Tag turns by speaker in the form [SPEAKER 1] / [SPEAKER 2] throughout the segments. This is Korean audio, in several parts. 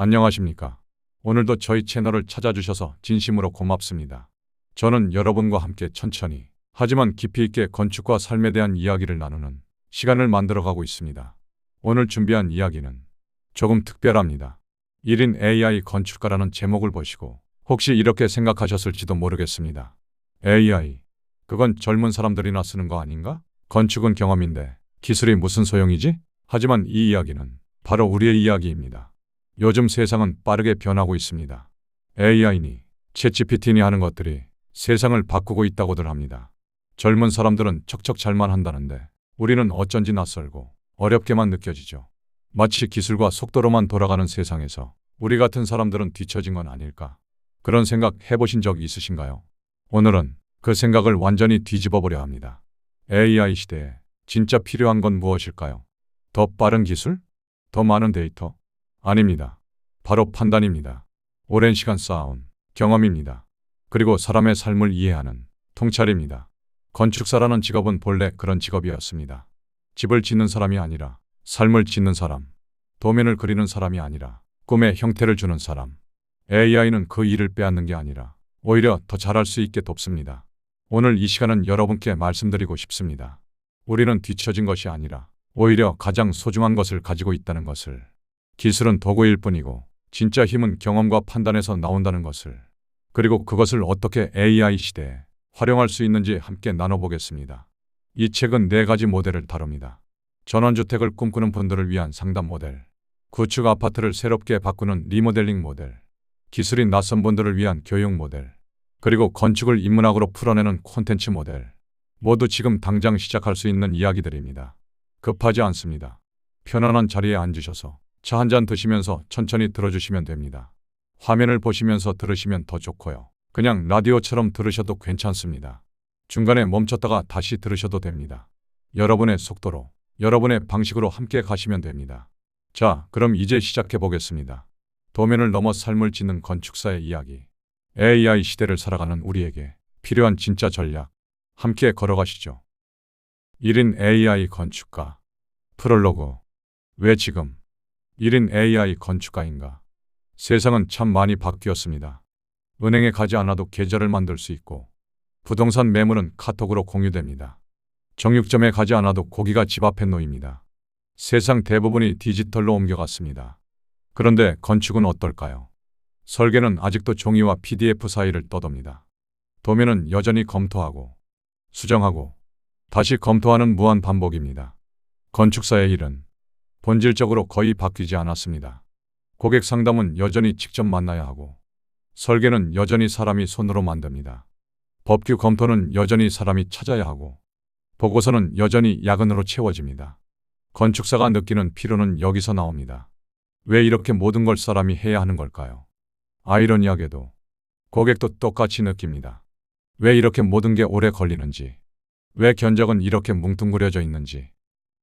[SPEAKER 1] 안녕하십니까. 오늘도 저희 채널을 찾아주셔서 진심으로 고맙습니다. 저는 여러분과 함께 천천히 하지만 깊이 있게 건축과 삶에 대한 이야기를 나누는 시간을 만들어가고 있습니다. 오늘 준비한 이야기는 조금 특별합니다. 1인 AI 건축가라는 제목을 보시고 혹시 이렇게 생각하셨을지도 모르겠습니다. AI, 그건 젊은 사람들이나 쓰는 거 아닌가? 건축은 경험인데 기술이 무슨 소용이지? 하지만 이 이야기는 바로 우리의 이야기입니다. 요즘 세상은 빠르게 변하고 있습니다. AI니 챗GPT니 하는 것들이 세상을 바꾸고 있다고들 합니다. 젊은 사람들은 척척 잘만 한다는데 우리는 어쩐지 낯설고 어렵게만 느껴지죠. 마치 기술과 속도로만 돌아가는 세상에서 우리 같은 사람들은 뒤처진 건 아닐까? 그런 생각 해보신 적 있으신가요? 오늘은 그 생각을 완전히 뒤집어 보려 합니다. AI 시대에 진짜 필요한 건 무엇일까요? 더 빠른 기술? 더 많은 데이터? 아닙니다. 바로 판단입니다. 오랜 시간 쌓아온 경험입니다. 그리고 사람의 삶을 이해하는 통찰입니다. 건축사라는 직업은 본래 그런 직업이었습니다. 집을 짓는 사람이 아니라 삶을 짓는 사람, 도면을 그리는 사람이 아니라 꿈의 형태를 주는 사람. AI는 그 일을 빼앗는 게 아니라 오히려 더 잘할 수 있게 돕습니다. 오늘 이 시간은 여러분께 말씀드리고 싶습니다. 우리는 뒤처진 것이 아니라 오히려 가장 소중한 것을 가지고 있다는 것을. 기술은 도구일 뿐이고 진짜 힘은 경험과 판단에서 나온다는 것을. 그리고 그것을 어떻게 AI 시대에 활용할 수 있는지 함께 나눠보겠습니다. 이 책은 4가지 모델을 다룹니다. 전원주택을 꿈꾸는 분들을 위한 상담 모델, 구축 아파트를 새롭게 바꾸는 리모델링 모델, 기술이 낯선 분들을 위한 교육 모델, 그리고 건축을 인문학으로 풀어내는 콘텐츠 모델. 모두 지금 당장 시작할 수 있는 이야기들입니다. 급하지 않습니다. 편안한 자리에 앉으셔서 차 한잔 드시면서 천천히 들어주시면 됩니다. 화면을 보시면서 들으시면 더 좋고요. 그냥 라디오처럼 들으셔도 괜찮습니다. 중간에 멈췄다가 다시 들으셔도 됩니다. 여러분의 속도로, 여러분의 방식으로 함께 가시면 됩니다. 자, 그럼 이제 시작해 보겠습니다. 도면을 넘어 삶을 짓는 건축사의 이야기. AI 시대를 살아가는 우리에게 필요한 진짜 전략. 함께 걸어가시죠. 1인 AI 건축가. 프롤로그. 왜 지금 1인 AI 건축가인가? 세상은 참 많이 바뀌었습니다. 은행에 가지 않아도 계좌를 만들 수 있고 부동산 매물은 카톡으로 공유됩니다. 정육점에 가지 않아도 고기가 집 앞에 놓입니다. 세상 대부분이 디지털로 옮겨갔습니다. 그런데 건축은 어떨까요? 설계는 아직도 종이와 PDF 사이를 떠돕니다. 도면은 여전히 검토하고 수정하고 다시 검토하는 무한 반복입니다. 건축사의 일은 본질적으로 거의 바뀌지 않았습니다. 고객 상담은 여전히 직접 만나야 하고 설계는 여전히 사람이 손으로 만듭니다. 법규 검토는 여전히 사람이 찾아야 하고 보고서는 여전히 야근으로 채워집니다. 건축사가 느끼는 피로는 여기서 나옵니다. 왜 이렇게 모든 걸 사람이 해야 하는 걸까요? 아이러니하게도 고객도 똑같이 느낍니다. 왜 이렇게 모든 게 오래 걸리는지, 왜 견적은 이렇게 뭉뚱그려져 있는지,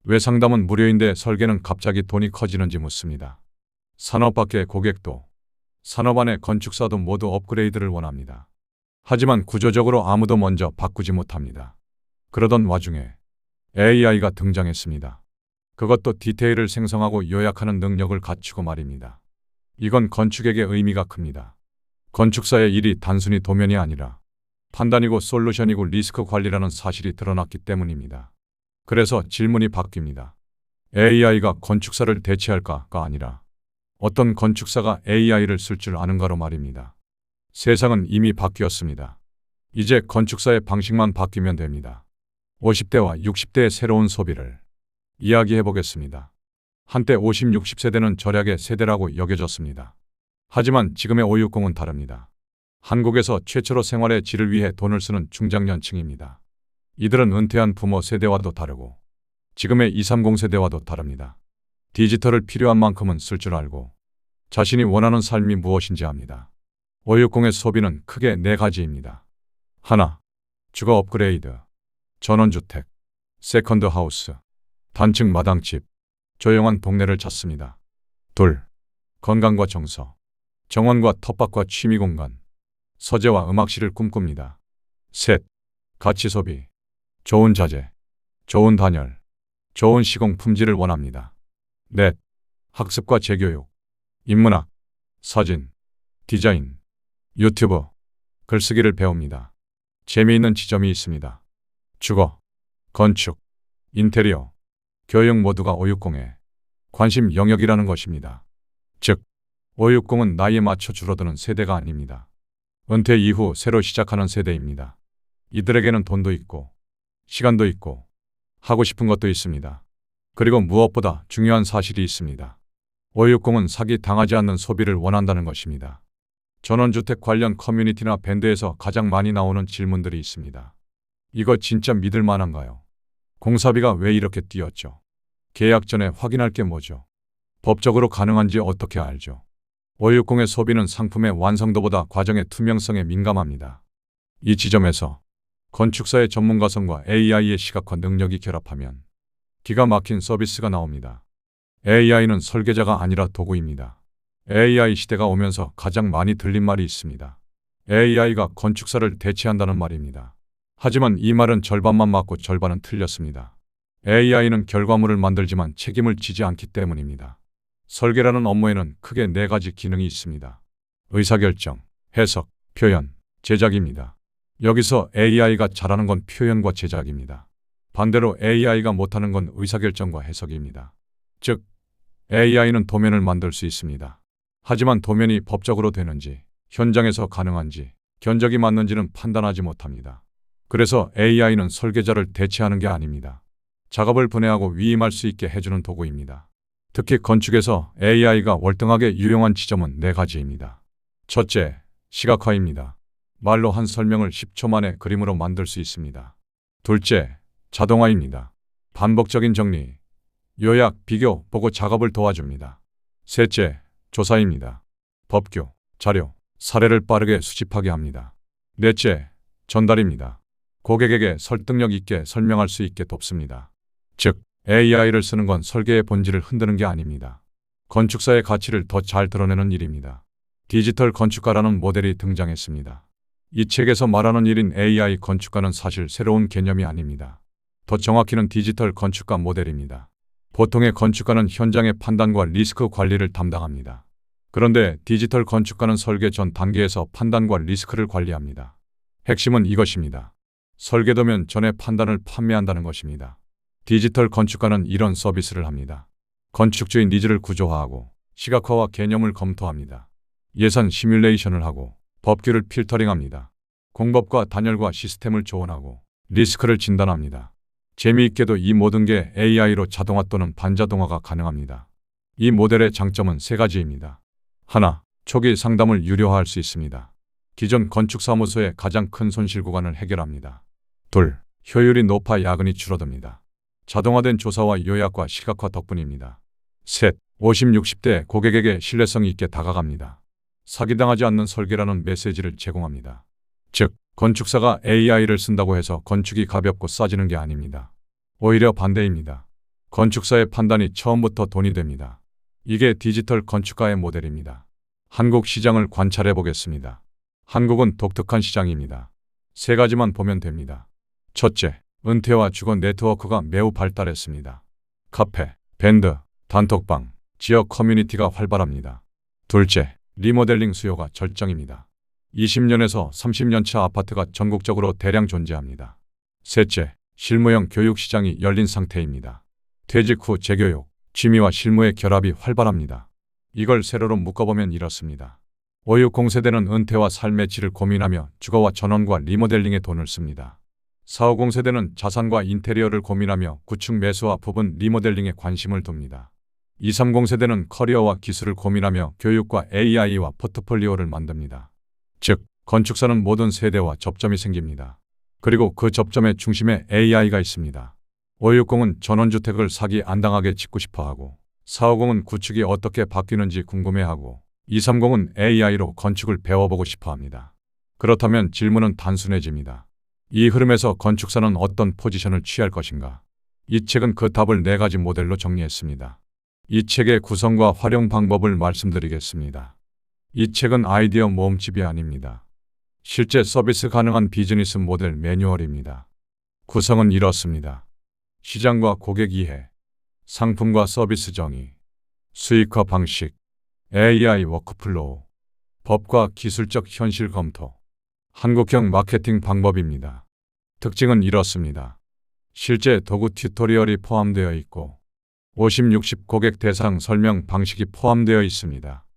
[SPEAKER 1] 왜 상담은 무료인데 설계는 갑자기 돈이 커지는지 묻습니다. 산업 밖의 고객도, 산업 안의 건축사도 모두 업그레이드를 원합니다. 하지만 구조적으로 아무도 먼저 바꾸지 못합니다. 그러던 와중에 AI가 등장했습니다. 그것도 디테일을 생성하고 요약하는 능력을 갖추고 말입니다. 이건 건축에게 의미가 큽니다. 건축사의 일이 단순히 도면이 아니라 판단이고 솔루션이고 리스크 관리라는 사실이 드러났기 때문입니다. 그래서 질문이 바뀝니다. AI가 건축사를 대체할까가 아니라 어떤 건축사가 AI를 쓸 줄 아는가로 말입니다. 세상은 이미 바뀌었습니다. 이제 건축사의 방식만 바뀌면 됩니다. 50대와 60대의 새로운 소비를 이야기해 보겠습니다. 한때 50, 60세대는 절약의 세대라고 여겨졌습니다. 하지만 지금의 5, 60은 다릅니다. 한국에서 최초로 생활의 질을 위해 돈을 쓰는 중장년층입니다. 이들은 은퇴한 부모 세대와도 다르고 지금의 2, 30세대와도 다릅니다. 디지털을 필요한 만큼은 쓸 줄 알고 자신이 원하는 삶이 무엇인지 압니다. 560의 소비는 크게 4가지입니다. 하나, 주거 업그레이드, 전원주택, 세컨드 하우스, 단층 마당집, 조용한 동네를 찾습니다. 둘, 건강과 정서, 정원과 텃밭과 취미공간, 서재와 음악실을 꿈꿉니다. 셋, 가치 소비, 좋은 자재, 좋은 단열, 좋은 시공 품질을 원합니다. 넷, 학습과 재교육, 인문학, 사진, 디자인, 유튜브, 글쓰기를 배웁니다. 재미있는 지점이 있습니다. 주거, 건축, 인테리어, 교육 모두가 560의 관심 영역이라는 것입니다. 즉, 560은 나이에 맞춰 줄어드는 세대가 아닙니다. 은퇴 이후 새로 시작하는 세대입니다. 이들에게는 돈도 있고, 시간도 있고, 하고 싶은 것도 있습니다. 그리고 무엇보다 중요한 사실이 있습니다. 560은 사기 당하지 않는 소비를 원한다는 것입니다. 전원주택 관련 커뮤니티나 밴드에서 가장 많이 나오는 질문들이 있습니다. 이거 진짜 믿을 만한가요? 공사비가 왜 이렇게 뛰었죠? 계약 전에 확인할 게 뭐죠? 법적으로 가능한지 어떻게 알죠? 560의 소비는 상품의 완성도보다 과정의 투명성에 민감합니다. 이 지점에서 건축사의 전문가성과 AI의 시각화 능력이 결합하면 기가 막힌 서비스가 나옵니다. AI는 설계자가 아니라 도구입니다. AI 시대가 오면서 가장 많이 들린 말이 있습니다. AI가 건축사를 대체한다는 말입니다. 하지만 이 말은 절반만 맞고 절반은 틀렸습니다. AI는 결과물을 만들지만 책임을 지지 않기 때문입니다. 설계라는 업무에는 크게 4가지 기능이 있습니다. 의사결정, 해석, 표현, 제작입니다. 여기서 AI가 잘하는 건 표현과 제작입니다. 반대로 AI가 못하는 건 의사결정과 해석입니다. 즉, AI는 도면을 만들 수 있습니다. 하지만 도면이 법적으로 되는지, 현장에서 가능한지, 견적이 맞는지는 판단하지 못합니다. 그래서 AI는 설계자를 대체하는 게 아닙니다. 작업을 분해하고 위임할 수 있게 해주는 도구입니다. 특히 건축에서 AI가 월등하게 유용한 지점은 4가지입니다. 첫째, 시각화입니다. 말로 한 설명을 10초 만에 그림으로 만들 수 있습니다. 둘째, 자동화입니다. 반복적인 정리, 요약, 비교, 보고 작업을 도와줍니다. 셋째, 조사입니다. 법규, 자료, 사례를 빠르게 수집하게 합니다. 넷째, 전달입니다. 고객에게 설득력 있게 설명할 수 있게 돕습니다. 즉, AI를 쓰는 건 설계의 본질을 흔드는 게 아닙니다. 건축사의 가치를 더 잘 드러내는 일입니다. 디지털 건축가라는 모델이 등장했습니다. 이 책에서 말하는 1인 AI 건축가는 사실 새로운 개념이 아닙니다. 더 정확히는 디지털 건축가 모델입니다. 보통의 건축가는 현장의 판단과 리스크 관리를 담당합니다. 그런데 디지털 건축가는 설계 전 단계에서 판단과 리스크를 관리합니다. 핵심은 이것입니다. 설계도면 전에 판단을 판매한다는 것입니다. 디지털 건축가는 이런 서비스를 합니다. 건축주의 니즈를 구조화하고 시각화와 개념을 검토합니다. 예산 시뮬레이션을 하고 법규를 필터링합니다. 공법과 단열과 시스템을 조언하고 리스크를 진단합니다. 재미있게도 이 모든 게 AI로 자동화 또는 반자동화가 가능합니다. 이 모델의 장점은 3가지입니다. 하나, 초기 상담을 유료화할 수 있습니다. 기존 건축사무소의 가장 큰 손실 구간을 해결합니다. 둘, 효율이 높아 야근이 줄어듭니다. 자동화된 조사와 요약과 시각화 덕분입니다. 셋, 50, 60대 고객에게 신뢰성 있게 다가갑니다. 사기당하지 않는 설계라는 메시지를 제공합니다. 즉, 건축사가 AI를 쓴다고 해서 건축이 가볍고 싸지는 게 아닙니다. 오히려 반대입니다. 건축사의 판단이 처음부터 돈이 됩니다. 이게 디지털 건축가의 모델입니다. 한국 시장을 관찰해 보겠습니다. 한국은 독특한 시장입니다. 3가지만 보면 됩니다. 첫째, 은퇴와 주거 네트워크가 매우 발달했습니다. 카페, 밴드, 단톡방, 지역 커뮤니티가 활발합니다. 둘째, 리모델링 수요가 절정입니다. 20년에서 30년 차 아파트가 전국적으로 대량 존재합니다. 셋째, 실무형 교육 시장이 열린 상태입니다. 퇴직 후 재교육, 취미와 실무의 결합이 활발합니다. 이걸 세로로 묶어보면 이렇습니다. 560 세대는 은퇴와 삶의 질을 고민하며 주거와 전원과 리모델링에 돈을 씁니다. 450 세대는 자산과 인테리어를 고민하며 구축 매수와 부분 리모델링에 관심을 둡니다. 230 세대는 커리어와 기술을 고민하며 교육과 AI와 포트폴리오를 만듭니다. 즉, 건축사는 모든 세대와 접점이 생깁니다. 그리고 그 접점의 중심에 AI가 있습니다. 560은 전원주택을 사기 안 당하게 짓고 싶어하고, 450은 구축이 어떻게 바뀌는지 궁금해하고, 230은 AI로 건축을 배워보고 싶어합니다. 그렇다면 질문은 단순해집니다. 이 흐름에서 건축사는 어떤 포지션을 취할 것인가? 이 책은 그 답을 4가지 모델로 정리했습니다. 이 책의 구성과 활용 방법을 말씀드리겠습니다. 이 책은 아이디어 모음집이 아닙니다. 실제 서비스 가능한 비즈니스 모델 매뉴얼입니다. 구성은 이렇습니다. 시장과 고객 이해, 상품과 서비스 정의, 수익화 방식, AI 워크플로우, 법과 기술적 현실 검토, 한국형 마케팅 방법입니다. 특징은 이렇습니다. 실제 도구 튜토리얼이 포함되어 있고 50-60 고객 대상 설명 방식이 포함되어 있습니다.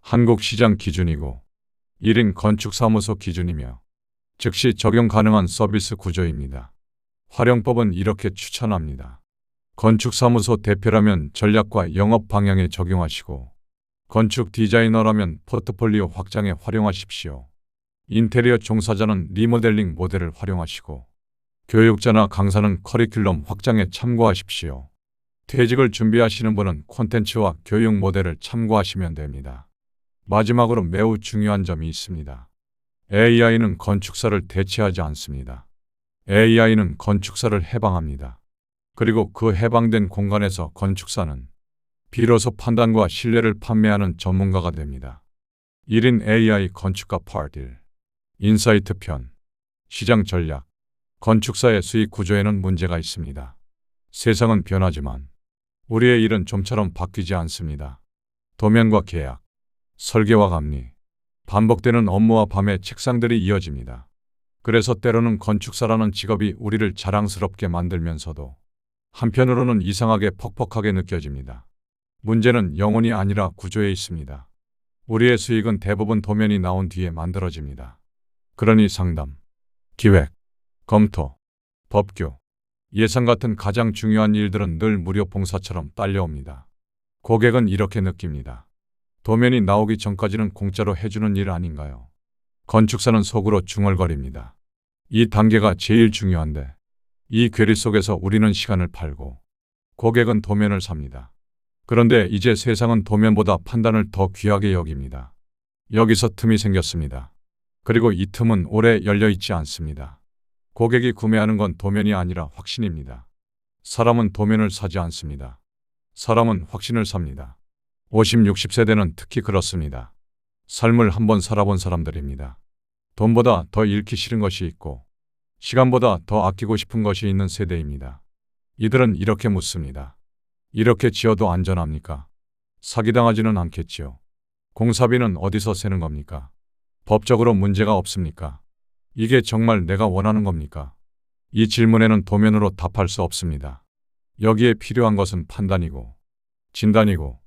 [SPEAKER 1] 한국 시장 기준이고 1인 건축사무소 기준이며 즉시 적용 가능한 서비스 구조입니다. 활용법은 이렇게 추천합니다. 건축사무소 대표라면 전략과 영업 방향에 적용하시고 건축 디자이너라면 포트폴리오 확장에 활용하십시오. 인테리어 종사자는 리모델링 모델을 활용하시고 교육자나 강사는 커리큘럼 확장에 참고하십시오. 퇴직을 준비하시는 분은 콘텐츠와 교육 모델을 참고하시면 됩니다. 마지막으로 매우 중요한 점이 있습니다. AI는 건축사를 대체하지 않습니다. AI는 건축사를 해방합니다. 그리고 그 해방된 공간에서 건축사는 비로소 판단과 신뢰를 판매하는 전문가가 됩니다. 1인 AI 건축가 파트 1. 인사이트 편. 시장 전략. 건축사의 수익 구조에는 문제가 있습니다. 세상은 변하지만 우리의 일은 좀처럼 바뀌지 않습니다. 도면과 계약, 설계와 감리, 반복되는 업무와 밤의 책상들이 이어집니다. 그래서 때로는 건축사라는 직업이 우리를 자랑스럽게 만들면서도 한편으로는 이상하게 퍽퍽하게 느껴집니다. 문제는 영혼이 아니라 구조에 있습니다. 우리의 수익은 대부분 도면이 나온 뒤에 만들어집니다. 그러니 상담, 기획, 검토, 법규, 예산 같은 가장 중요한 일들은 늘 무료 봉사처럼 딸려옵니다. 고객은 이렇게 느낍니다. 도면이 나오기 전까지는 공짜로 해주는 일 아닌가요? 건축사는 속으로 중얼거립니다. 이 단계가 제일 중요한데 이 괴리 속에서 우리는 시간을 팔고 고객은 도면을 삽니다. 그런데 이제 세상은 도면보다 판단을 더 귀하게 여깁니다. 여기서 틈이 생겼습니다. 그리고 이 틈은 오래 열려 있지 않습니다. 고객이 구매하는 건 도면이 아니라 확신입니다. 사람은 도면을 사지 않습니다. 사람은 확신을 삽니다. 50, 60세대는 특히 그렇습니다. 삶을 한번 살아본 사람들입니다. 돈보다 더 잃기 싫은 것이 있고 시간보다 더 아끼고 싶은 것이 있는 세대입니다. 이들은 이렇게 묻습니다. 이렇게 지어도 안전합니까? 사기당하지는 않겠지요. 공사비는 어디서 새는 겁니까? 법적으로 문제가 없습니까? 이게 정말 내가 원하는 겁니까? 이 질문에는 도면으로 답할 수 없습니다. 여기에 필요한 것은 판단이고 진단이고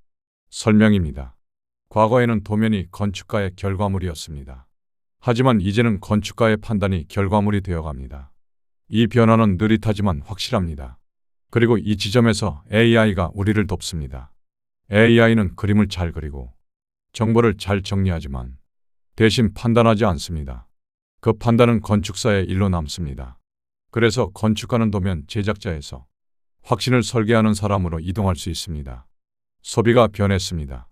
[SPEAKER 1] 설명입니다. 과거에는 도면이 건축가의 결과물이었습니다. 하지만 이제는 건축가의 판단이 결과물이 되어갑니다. 이 변화는 느릿하지만 확실합니다. 그리고 이 지점에서 AI가 우리를 돕습니다. AI는 그림을 잘 그리고 정보를 잘 정리하지만 대신 판단하지 않습니다. 그 판단은 건축사의 일로 남습니다. 그래서 건축가는 도면 제작자에서 확신을 설계하는 사람으로 이동할 수 있습니다. 소비가 변했습니다.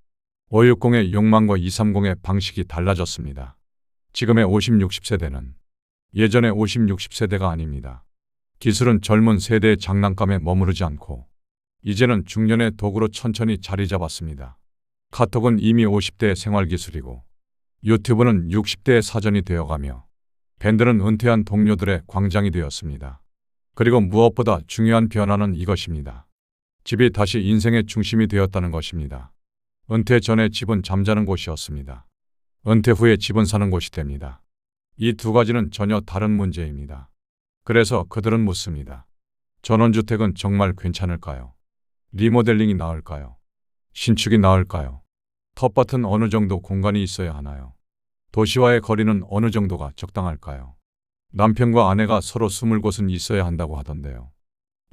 [SPEAKER 1] 560의 욕망과 230의 방식이 달라졌습니다. 지금의 50, 60세대는 예전의 50, 60세대가 아닙니다. 기술은 젊은 세대의 장난감에 머무르지 않고 이제는 중년의 도구로 천천히 자리 잡았습니다. 카톡은 이미 50대의 생활기술이고 유튜브는 60대의 사전이 되어가며 밴드는 은퇴한 동료들의 광장이 되었습니다. 그리고 무엇보다 중요한 변화는 이것입니다. 집이 다시 인생의 중심이 되었다는 것입니다. 은퇴 전에 집은 잠자는 곳이었습니다. 은퇴 후에 집은 사는 곳이 됩니다. 이 두 가지는 전혀 다른 문제입니다. 그래서 그들은 묻습니다. 전원주택은 정말 괜찮을까요? 리모델링이 나을까요? 신축이 나을까요? 텃밭은 어느 정도 공간이 있어야 하나요? 도시와의 거리는 어느 정도가 적당할까요? 남편과 아내가 서로 숨을 곳은 있어야 한다고 하던데요.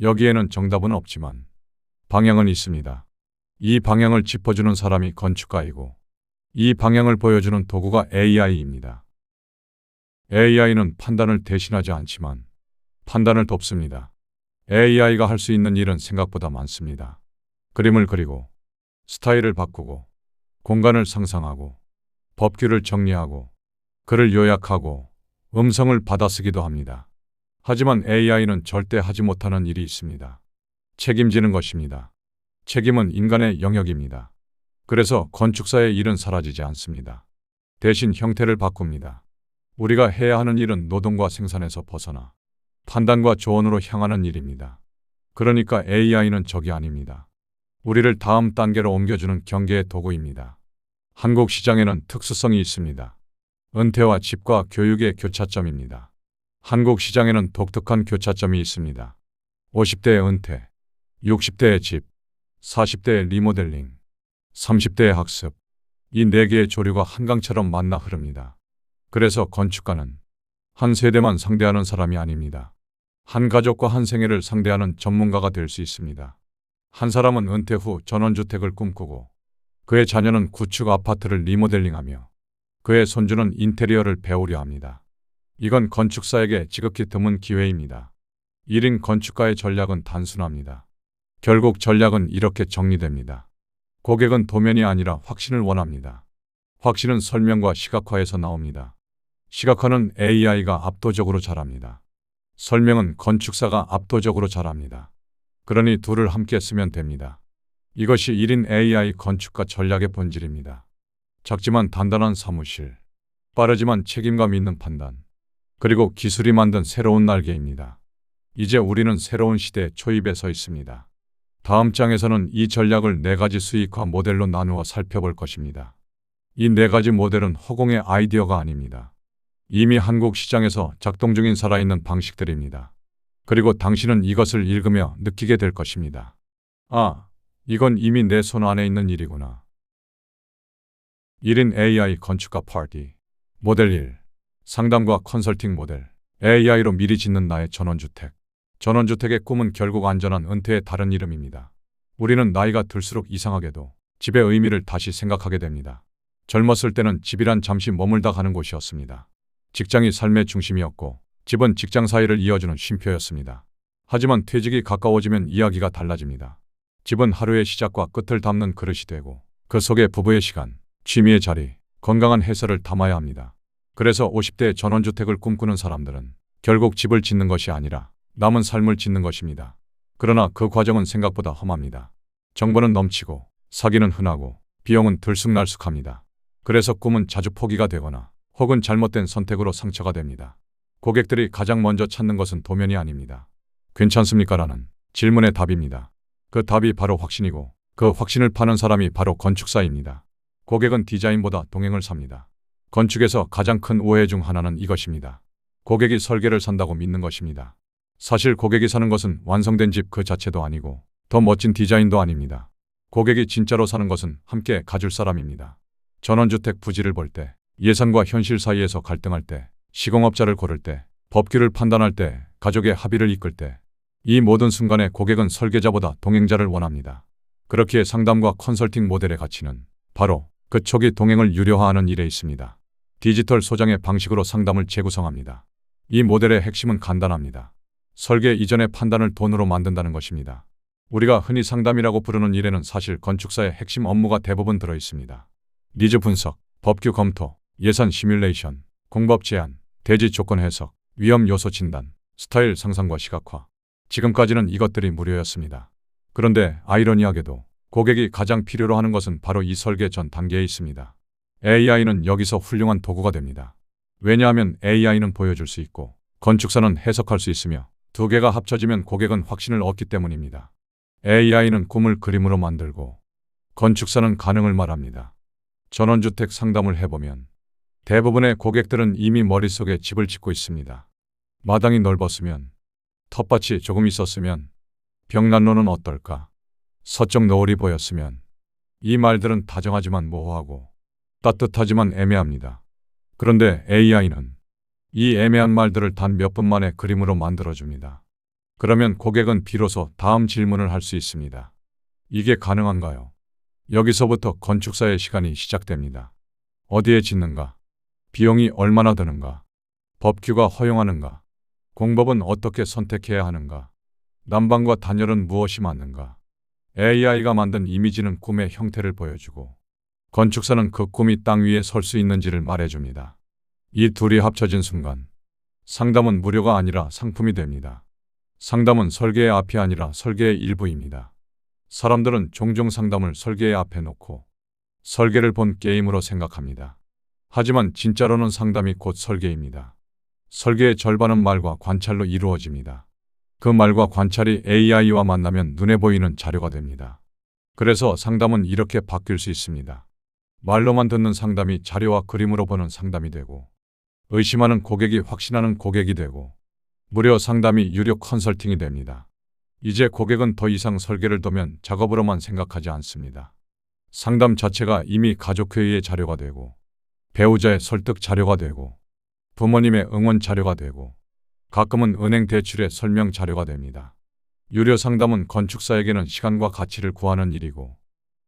[SPEAKER 1] 여기에는 정답은 없지만 방향은 있습니다. 이 방향을 짚어주는 사람이 건축가이고 이 방향을 보여주는 도구가 AI입니다. AI는 판단을 대신하지 않지만 판단을 돕습니다. AI가 할 수 있는 일은 생각보다 많습니다. 그림을 그리고 스타일을 바꾸고 공간을 상상하고 법규를 정리하고 글을 요약하고 음성을 받아쓰기도 합니다. 하지만 AI는 절대 하지 못하는 일이 있습니다. 책임지는 것입니다. 책임은 인간의 영역입니다. 그래서 건축사의 일은 사라지지 않습니다. 대신 형태를 바꿉니다. 우리가 해야 하는 일은 노동과 생산에서 벗어나 판단과 조언으로 향하는 일입니다. 그러니까 AI는 적이 아닙니다. 우리를 다음 단계로 옮겨주는 경계의 도구입니다. 한국 시장에는 특수성이 있습니다. 은퇴와 집과 교육의 교차점입니다. 한국 시장에는 독특한 교차점이 있습니다. 50대의 은퇴, 60대의 집, 40대의 리모델링, 30대의 학습. 이 네 개의 조류가 한강처럼 만나 흐릅니다. 그래서 건축가는 한 세대만 상대하는 사람이 아닙니다. 한 가족과 한 생애를 상대하는 전문가가 될 수 있습니다. 한 사람은 은퇴 후 전원주택을 꿈꾸고 그의 자녀는 구축 아파트를 리모델링하며 그의 손주는 인테리어를 배우려 합니다. 이건 건축사에게 지극히 드문 기회입니다. 1인 건축가의 전략은 단순합니다. 결국 전략은 이렇게 정리됩니다. 고객은 도면이 아니라 확신을 원합니다. 확신은 설명과 시각화에서 나옵니다. 시각화는 AI가 압도적으로 잘합니다. 설명은 건축사가 압도적으로 잘합니다. 그러니 둘을 함께 쓰면 됩니다. 이것이 1인 AI 건축가 전략의 본질입니다. 작지만 단단한 사무실, 빠르지만 책임감 있는 판단, 그리고 기술이 만든 새로운 날개입니다. 이제 우리는 새로운 시대의 초입에 서 있습니다. 다음 장에서는 이 전략을 4가지 수익화 모델로 나누어 살펴볼 것입니다. 이 4가지 모델은 허공의 아이디어가 아닙니다. 이미 한국 시장에서 작동 중인 살아있는 방식들입니다. 그리고 당신은 이것을 읽으며 느끼게 될 것입니다. 아, 이건 이미 내 손 안에 있는 일이구나. 1인 AI 건축가 파티. 모델 1. 상담과 컨설팅 모델. AI로 미리 짓는 나의 전원주택. 전원주택의 꿈은 결국 안전한 은퇴의 다른 이름입니다. 우리는 나이가 들수록 이상하게도 집의 의미를 다시 생각하게 됩니다. 젊었을 때는 집이란 잠시 머물다 가는 곳이었습니다. 직장이 삶의 중심이었고 집은 직장 사이를 이어주는 쉼표였습니다. 하지만 퇴직이 가까워지면 이야기가 달라집니다. 집은 하루의 시작과 끝을 담는 그릇이 되고 그 속에 부부의 시간, 취미의 자리, 건강한 해설을 담아야 합니다. 그래서 50대 전원주택을 꿈꾸는 사람들은 결국 집을 짓는 것이 아니라 남은 삶을 짓는 것입니다. 그러나 그 과정은 생각보다 험합니다. 정보는 넘치고 사기는 흔하고 비용은 들쑥날쑥합니다. 그래서 꿈은 자주 포기가 되거나 혹은 잘못된 선택으로 상처가 됩니다. 고객들이 가장 먼저 찾는 것은 도면이 아닙니다. 괜찮습니까? 라는 질문의 답입니다. 그 답이 바로 확신이고 그 확신을 파는 사람이 바로 건축사입니다. 고객은 디자인보다 동행을 삽니다. 건축에서 가장 큰 오해 중 하나는 이것입니다. 고객이 설계를 산다고 믿는 것입니다. 사실 고객이 사는 것은 완성된 집 그 자체도 아니고 더 멋진 디자인도 아닙니다. 고객이 진짜로 사는 것은 함께 가줄 사람입니다. 전원주택 부지를 볼 때, 예산과 현실 사이에서 갈등할 때, 시공업자를 고를 때, 법규를 판단할 때, 가족의 합의를 이끌 때, 이 모든 순간에 고객은 설계자보다 동행자를 원합니다. 그렇기에 상담과 컨설팅 모델의 가치는 바로 그 초기 동행을 유료화하는 일에 있습니다. 디지털 소장의 방식으로 상담을 재구성합니다. 이 모델의 핵심은 간단합니다. 설계 이전의 판단을 돈으로 만든다는 것입니다. 우리가 흔히 상담이라고 부르는 일에는 사실 건축사의 핵심 업무가 대부분 들어 있습니다. 니즈 분석, 법규 검토, 예산 시뮬레이션, 공법 제안, 대지 조건 해석, 위험 요소 진단, 스타일 상상과 시각화. 지금까지는 이것들이 무료였습니다. 그런데 아이러니하게도 고객이 가장 필요로 하는 것은 바로 이 설계 전 단계에 있습니다. AI는 여기서 훌륭한 도구가 됩니다. 왜냐하면 AI는 보여줄 수 있고 건축사는 해석할 수 있으며 두 개가 합쳐지면 고객은 확신을 얻기 때문입니다. AI는 꿈을 그림으로 만들고 건축사는 가능을 말합니다. 전원주택 상담을 해보면 대부분의 고객들은 이미 머릿속에 집을 짓고 있습니다. 마당이 넓었으면, 텃밭이 조금 있었으면, 벽난로는 어떨까, 서쪽 노을이 보였으면. 이 말들은 다정하지만 모호하고 따뜻하지만 애매합니다. 그런데 AI는 이 애매한 말들을 단 몇 분 만에 그림으로 만들어줍니다. 그러면 고객은 비로소 다음 질문을 할 수 있습니다. 이게 가능한가요? 여기서부터 건축사의 시간이 시작됩니다. 어디에 짓는가? 비용이 얼마나 드는가? 법규가 허용하는가? 공법은 어떻게 선택해야 하는가? 난방과 단열은 무엇이 맞는가? AI가 만든 이미지는 꿈의 형태를 보여주고 건축사는 그 꿈이 땅 위에 설 수 있는지를 말해줍니다. 이 둘이 합쳐진 순간 상담은 무료가 아니라 상품이 됩니다. 상담은 설계의 앞이 아니라 설계의 일부입니다. 사람들은 종종 상담을 설계의 앞에 놓고 설계를 본 게임으로 생각합니다. 하지만 진짜로는 상담이 곧 설계입니다. 설계의 절반은 말과 관찰로 이루어집니다. 그 말과 관찰이 AI와 만나면 눈에 보이는 자료가 됩니다. 그래서 상담은 이렇게 바뀔 수 있습니다. 말로만 듣는 상담이 자료와 그림으로 보는 상담이 되고, 의심하는 고객이 확신하는 고객이 되고, 무료 상담이 유료 컨설팅이 됩니다. 이제 고객은 더 이상 설계를 도면 작업으로만 생각하지 않습니다. 상담 자체가 이미 가족회의의 자료가 되고, 배우자의 설득 자료가 되고, 부모님의 응원 자료가 되고, 가끔은 은행 대출의 설명 자료가 됩니다. 유료 상담은 건축사에게는 시간과 가치를 구하는 일이고,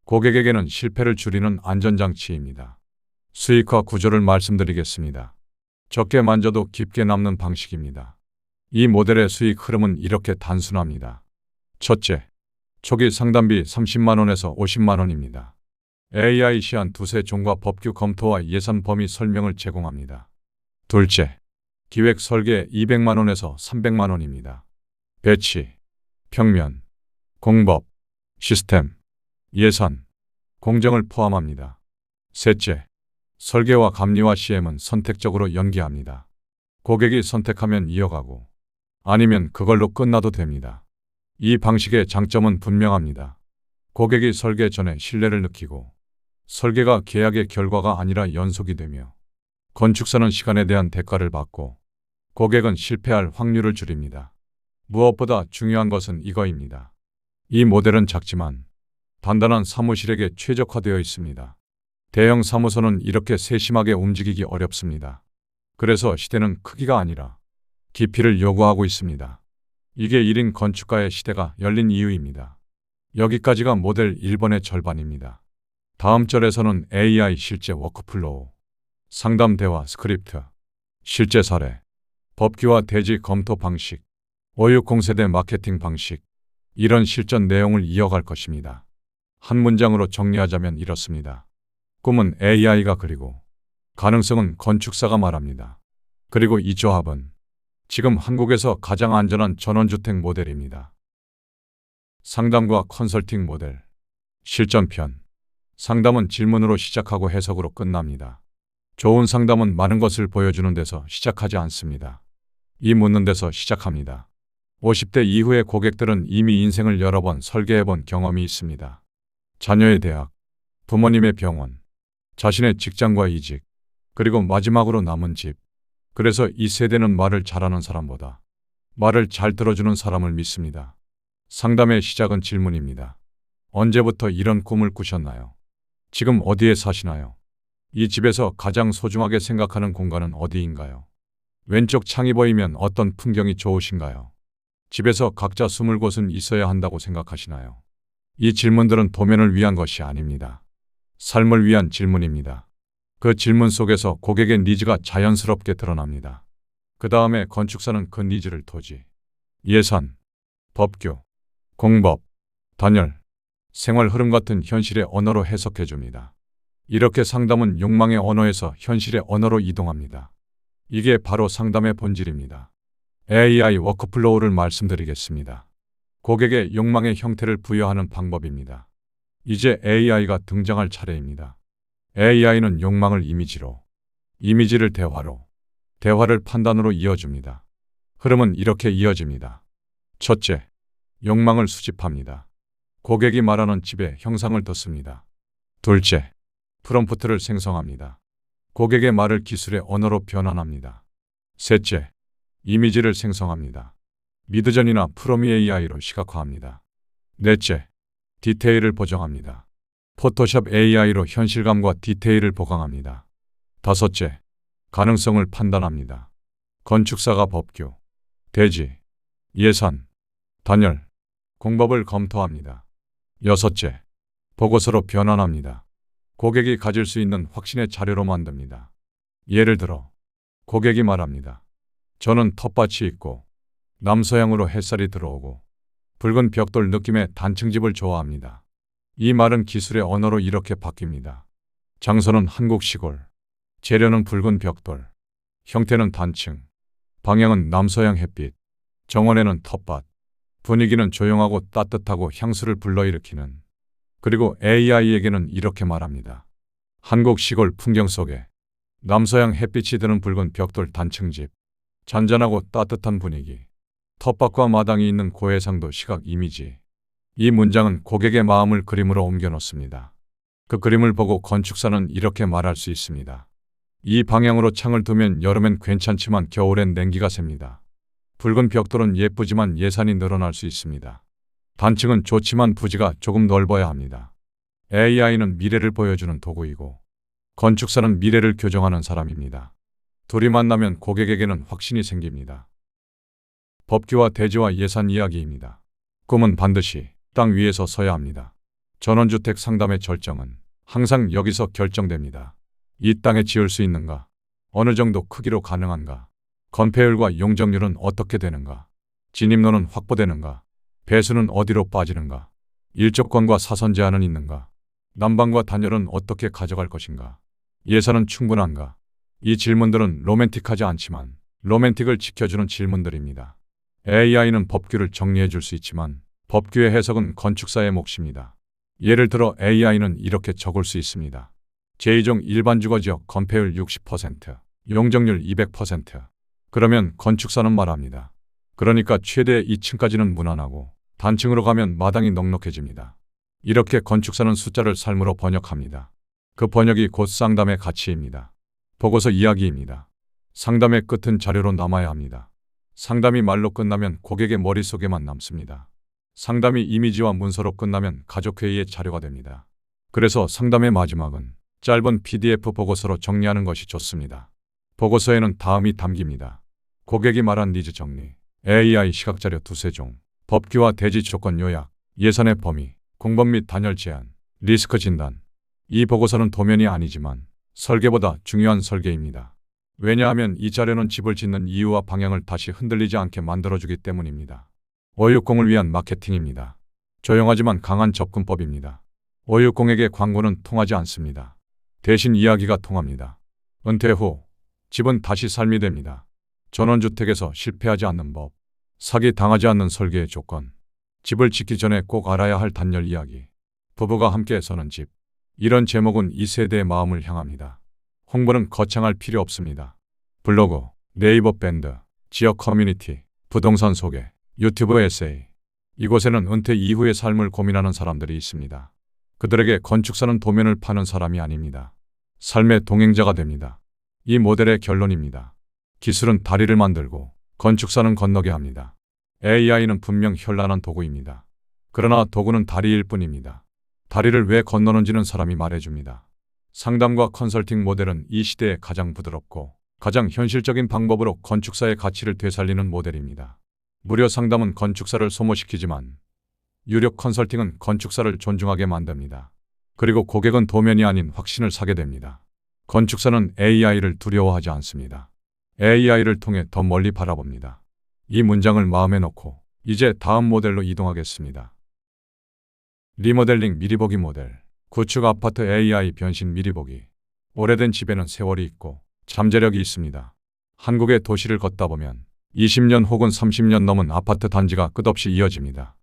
[SPEAKER 1] 고객에게는 실패를 줄이는 안전장치입니다. 수익화 구조를 말씀드리겠습니다. 적게 만져도 깊게 남는 방식입니다. 이 모델의 수익 흐름은 이렇게 단순합니다. 첫째, 초기 상담비 30만 원에서 50만 원입니다. AI 시안 두세 종과 법규 검토와 예산 범위 설명을 제공합니다. 둘째, 기획 설계 200만 원에서 300만 원입니다. 배치, 평면, 공법, 시스템, 예산, 공정을 포함합니다. 셋째, 설계와 감리와 CM은 선택적으로 연계합니다. 고객이 선택하면 이어가고 아니면 그걸로 끝나도 됩니다. 이 방식의 장점은 분명합니다. 고객이 설계 전에 신뢰를 느끼고 설계가 계약의 결과가 아니라 연속이 되며 건축사는 시간에 대한 대가를 받고 고객은 실패할 확률을 줄입니다. 무엇보다 중요한 것은 이거입니다. 이 모델은 작지만 단단한 사무실에게 최적화되어 있습니다. 대형 사무소는 이렇게 세심하게 움직이기 어렵습니다. 그래서 시대는 크기가 아니라 깊이를 요구하고 있습니다. 이게 1인 건축가의 시대가 열린 이유입니다. 여기까지가 모델 1번의 절반입니다. 다음 절에서는 AI 실제 워크플로우, 상담 대화 스크립트, 실제 사례, 법규와 대지 검토 방식, 560세대 마케팅 방식, 이런 실전 내용을 이어갈 것입니다. 한 문장으로 정리하자면 이렇습니다. 꿈은 AI가 그리고 가능성은 건축사가 말합니다. 그리고 이 조합은 지금 한국에서 가장 안전한 전원주택 모델입니다. 상담과 컨설팅 모델, 실전편. 상담은 질문으로 시작하고 해석으로 끝납니다. 좋은 상담은 많은 것을 보여주는 데서 시작하지 않습니다. 이 묻는 데서 시작합니다. 50대 이후의 고객들은 이미 인생을 여러 번 설계해본 경험이 있습니다. 자녀의 대학, 부모님의 병원, 자신의 직장과 이직, 그리고 마지막으로 남은 집. 그래서 이 세대는 말을 잘하는 사람보다 말을 잘 들어주는 사람을 믿습니다. 상담의 시작은 질문입니다. 언제부터 이런 꿈을 꾸셨나요? 지금 어디에 사시나요? 이 집에서 가장 소중하게 생각하는 공간은 어디인가요? 왼쪽 창이 보이면 어떤 풍경이 좋으신가요? 집에서 각자 숨을 곳은 있어야 한다고 생각하시나요? 이 질문들은 도면을 위한 것이 아닙니다. 삶을 위한 질문입니다. 그 질문 속에서 고객의 니즈가 자연스럽게 드러납니다. 그 다음에 건축사는 그 니즈를 토지, 예산, 법규, 공법, 단열, 생활 흐름 같은 현실의 언어로 해석해 줍니다. 이렇게 상담은 욕망의 언어에서 현실의 언어로 이동합니다. 이게 바로 상담의 본질입니다. AI 워크플로우를 말씀드리겠습니다. 고객의 욕망의 형태를 부여하는 방법입니다. 이제 AI가 등장할 차례입니다. AI는 욕망을 이미지로, 이미지를 대화로, 대화를 판단으로 이어줍니다. 흐름은 이렇게 이어집니다. 첫째, 욕망을 수집합니다. 고객이 말하는 집의 형상을 듣습니다. 둘째, 프롬프트를 생성합니다. 고객의 말을 기술의 언어로 변환합니다. 셋째, 이미지를 생성합니다. 미드전이나 프로미 AI로 시각화합니다. 넷째, 디테일을 보정합니다. 포토샵 AI로 현실감과 디테일을 보강합니다. 다섯째, 가능성을 판단합니다. 건축사가 법규, 대지, 예산, 단열, 공법을 검토합니다. 여섯째, 보고서로 변환합니다. 고객이 가질 수 있는 확신의 자료로 만듭니다. 예를 들어 고객이 말합니다. 저는 텃밭이 있고 남서향으로 햇살이 들어오고 붉은 벽돌 느낌의 단층집을 좋아합니다. 이 말은 기술의 언어로 이렇게 바뀝니다. 장소는 한국 시골, 재료는 붉은 벽돌, 형태는 단층, 방향은 남서향 햇빛, 정원에는 텃밭, 분위기는 조용하고 따뜻하고 향수를 불러일으키는. 그리고 AI에게는 이렇게 말합니다. 한국 시골 풍경 속에 남서향 햇빛이 드는 붉은 벽돌 단층집, 잔잔하고 따뜻한 분위기, 텃밭과 마당이 있는 고해상도 시각 이미지. 이 문장은 고객의 마음을 그림으로 옮겨 놓습니다. 그 그림을 보고 건축사는 이렇게 말할 수 있습니다. 이 방향으로 창을 두면 여름엔 괜찮지만 겨울엔 냉기가 셉니다. 붉은 벽돌은 예쁘지만 예산이 늘어날 수 있습니다. 단층은 좋지만 부지가 조금 넓어야 합니다. AI는 미래를 보여주는 도구이고 건축사는 미래를 교정하는 사람입니다. 둘이 만나면 고객에게는 확신이 생깁니다. 법규와 대지와 예산 이야기입니다. 꿈은 반드시 땅 위에서 서야 합니다. 전원주택 상담의 절정은 항상 여기서 결정됩니다. 이 땅에 지을 수 있는가? 어느 정도 크기로 가능한가? 건폐율과 용적률은 어떻게 되는가? 진입로는 확보되는가? 배수는 어디로 빠지는가? 일조권과 사선 제한은 있는가? 난방과 단열은 어떻게 가져갈 것인가? 예산은 충분한가? 이 질문들은 로맨틱하지 않지만 로맨틱을 지켜주는 질문들입니다. AI는 법규를 정리해 줄 수 있지만 법규의 해석은 건축사의 몫입니다. 예를 들어 AI는 이렇게 적을 수 있습니다. 제2종 일반 주거지역 건폐율 60%, 용적률 200%. 그러면 건축사는 말합니다. 그러니까 최대 2층까지는 무난하고 단층으로 가면 마당이 넉넉해집니다. 이렇게 건축사는 숫자를 삶으로 번역합니다. 그 번역이 곧 상담의 가치입니다. 보고서 이야기입니다. 상담의 끝은 자료로 남아야 합니다. 상담이 말로 끝나면 고객의 머릿속에만 남습니다. 상담이 이미지와 문서로 끝나면 가족회의의 자료가 됩니다. 그래서 상담의 마지막은 짧은 PDF 보고서로 정리하는 것이 좋습니다. 보고서에는 다음이 담깁니다. 고객이 말한 니즈 정리, AI 시각자료 두세 종, 법규와 대지 조건 요약, 예산의 범위, 공법 및 단열 제한, 리스크 진단. 이 보고서는 도면이 아니지만 설계보다 중요한 설계입니다. 왜냐하면 이 자료는 집을 짓는 이유와 방향을 다시 흔들리지 않게 만들어주기 때문입니다. 560을 위한 마케팅입니다. 조용하지만 강한 접근법입니다. 560에게 광고는 통하지 않습니다. 대신 이야기가 통합니다. 은퇴 후 집은 다시 삶이 됩니다. 전원주택에서 실패하지 않는 법, 사기 당하지 않는 설계의 조건, 집을 짓기 전에 꼭 알아야 할 단열 이야기, 부부가 함께 서는 집. 이런 제목은 이 세대의 마음을 향합니다. 홍보는 거창할 필요 없습니다. 블로그, 네이버 밴드, 지역 커뮤니티, 부동산 소개, 유튜브 에세이. 이곳에는 은퇴 이후의 삶을 고민하는 사람들이 있습니다. 그들에게 건축사는 도면을 파는 사람이 아닙니다. 삶의 동행자가 됩니다. 이 모델의 결론입니다. 기술은 다리를 만들고 건축사는 건너게 합니다. AI는 분명 현란한 도구입니다. 그러나 도구는 다리일 뿐입니다. 다리를 왜 건너는지는 사람이 말해줍니다. 상담과 컨설팅 모델은 이 시대에 가장 부드럽고 가장 현실적인 방법으로 건축사의 가치를 되살리는 모델입니다. 무료 상담은 건축사를 소모시키지만 유료 컨설팅은 건축사를 존중하게 만듭니다. 그리고 고객은 도면이 아닌 확신을 사게 됩니다. 건축사는 AI를 두려워하지 않습니다. AI를 통해 더 멀리 바라봅니다. 이 문장을 마음에 넣고 이제 다음 모델로 이동하겠습니다. 리모델링 미리보기 모델. 구축 아파트 AI 변신 미리보기. 오래된 집에는 세월이 있고 잠재력이 있습니다. 한국의 도시를 걷다 보면 20년 혹은 30년 넘은 아파트 단지가 끝없이 이어집니다.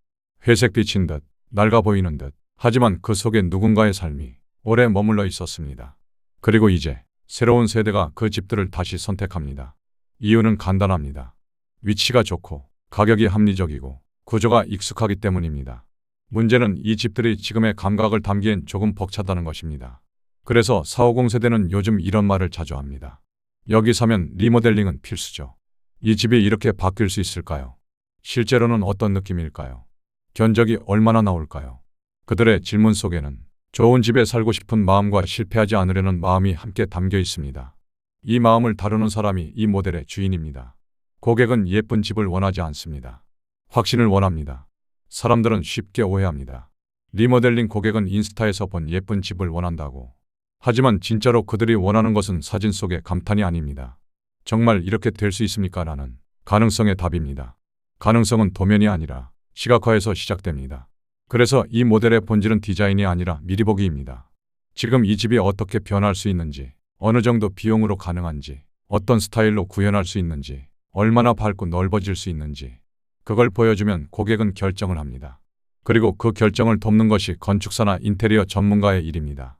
[SPEAKER 1] 회색 비친 듯, 낡아 보이는 듯. 하지만 그 속에 누군가의 삶이 오래 머물러 있었습니다. 그리고 이제 새로운 세대가 그 집들을 다시 선택합니다. 이유는 간단합니다. 위치가 좋고 가격이 합리적이고 구조가 익숙하기 때문입니다. 문제는 이 집들이 지금의 감각을 담기엔 조금 벅차다는 것입니다. 그래서 450 세대는 요즘 이런 말을 자주 합니다. 여기 사면 리모델링은 필수죠. 이 집이 이렇게 바뀔 수 있을까요? 실제로는 어떤 느낌일까요? 견적이 얼마나 나올까요? 그들의 질문 속에는 좋은 집에 살고 싶은 마음과 실패하지 않으려는 마음이 함께 담겨 있습니다. 이 마음을 다루는 사람이 이 모델의 주인입니다. 고객은 예쁜 집을 원하지 않습니다. 확신을 원합니다. 사람들은 쉽게 오해합니다. 리모델링 고객은 인스타에서 본 예쁜 집을 원한다고. 하지만 진짜로 그들이 원하는 것은 사진 속의 감탄이 아닙니다. 정말 이렇게 될 수 있습니까? 라는 가능성의 답입니다. 가능성은 도면이 아니라 시각화에서 시작됩니다. 그래서 이 모델의 본질은 디자인이 아니라 미리보기입니다. 지금 이 집이 어떻게 변할 수 있는지, 어느 정도 비용으로 가능한지, 어떤 스타일로 구현할 수 있는지, 얼마나 밝고 넓어질 수 있는지, 그걸 보여주면 고객은 결정을 합니다. 그리고 그 결정을 돕는 것이 건축사나 인테리어 전문가의 일입니다.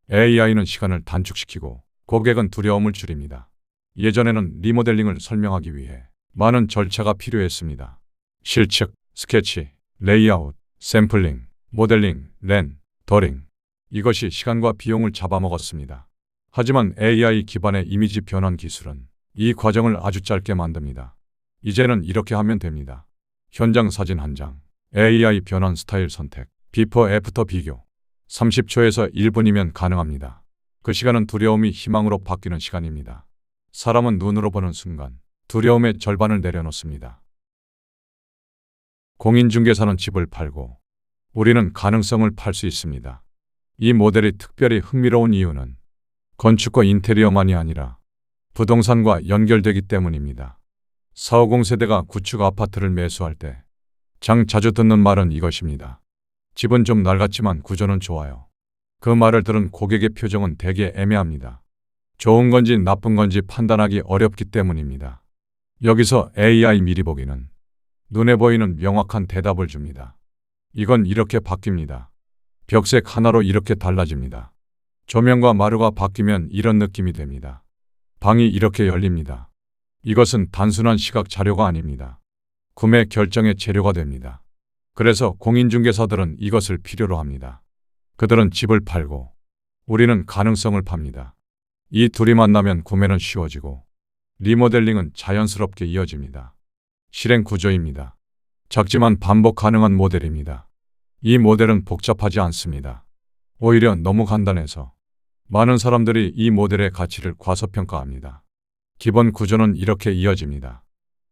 [SPEAKER 1] AI는 시간을 단축시키고 고객은 두려움을 줄입니다. 예전에는 리모델링을 설명하기 위해 많은 절차가 필요했습니다. 실측, 스케치, 레이아웃, 샘플링, 모델링, 렌더링. 이것이 시간과 비용을 잡아먹었습니다. 하지만 AI 기반의 이미지 변환 기술은 이 과정을 아주 짧게 만듭니다. 이제는 이렇게 하면 됩니다. 현장 사진 한 장, AI 변환 스타일 선택, 비포 애프터 비교. 30초에서 1분이면 가능합니다. 그 시간은 두려움이 희망으로 바뀌는 시간입니다. 사람은 눈으로 보는 순간 두려움의 절반을 내려놓습니다. 공인중개사는 집을 팔고 우리는 가능성을 팔 수 있습니다. 이 모델이 특별히 흥미로운 이유는 건축과 인테리어만이 아니라 부동산과 연결되기 때문입니다. 450 세대가 구축 아파트를 매수할 때 자주 듣는 말은 이것입니다. 집은 좀 낡았지만 구조는 좋아요. 그 말을 들은 고객의 표정은 되게 애매합니다. 좋은 건지 나쁜 건지 판단하기 어렵기 때문입니다. 여기서 AI 미리 보기는 눈에 보이는 명확한 대답을 줍니다. 이건 이렇게 바뀝니다. 벽색 하나로 이렇게 달라집니다. 조명과 마루가 바뀌면 이런 느낌이 됩니다. 방이 이렇게 열립니다. 이것은 단순한 시각 자료가 아닙니다. 구매 결정의 재료가 됩니다. 그래서 공인중개사들은 이것을 필요로 합니다. 그들은 집을 팔고 우리는 가능성을 팝니다. 이 둘이 만나면 구매는 쉬워지고 리모델링은 자연스럽게 이어집니다. 실행 구조입니다. 작지만 반복 가능한 모델입니다. 이 모델은 복잡하지 않습니다. 오히려 너무 간단해서 많은 사람들이 이 모델의 가치를 과소평가합니다. 기본 구조는 이렇게 이어집니다.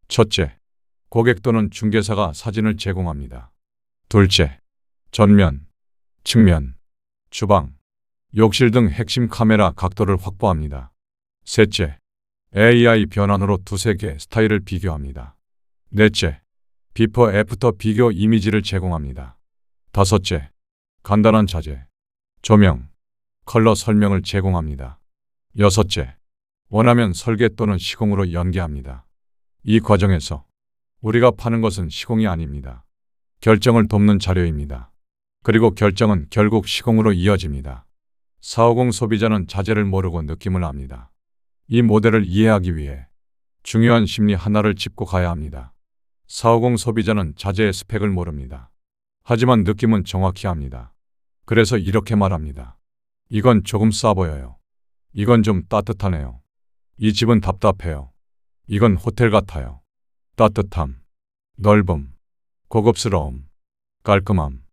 [SPEAKER 1] 첫째, 고객 또는 중개사가 사진을 제공합니다. 둘째, 전면, 측면, 주방, 욕실 등 핵심 카메라 각도를 확보합니다. 셋째, AI 변환으로 두세 개 스타일을 비교합니다. 넷째, 비포 애프터 비교 이미지를 제공합니다. 다섯째, 간단한 자재, 조명, 컬러 설명을 제공합니다. 여섯째, 원하면 설계 또는 시공으로 연계합니다. 이 과정에서 우리가 파는 것은 시공이 아닙니다. 결정을 돕는 자료입니다. 그리고 결정은 결국 시공으로 이어집니다. 450 소비자는 자재를 모르고 느낌을 압니다. 이 모델을 이해하기 위해 중요한 심리 하나를 짚고 가야 합니다. 450 소비자는 자재의 스펙을 모릅니다. 하지만 느낌은 정확히 합니다. 그래서 이렇게 말합니다. 이건 조금 싸 보여요. 이건 좀 따뜻하네요. 이 집은 답답해요. 이건 호텔 같아요. 따뜻함, 넓음, 고급스러움, 깔끔함.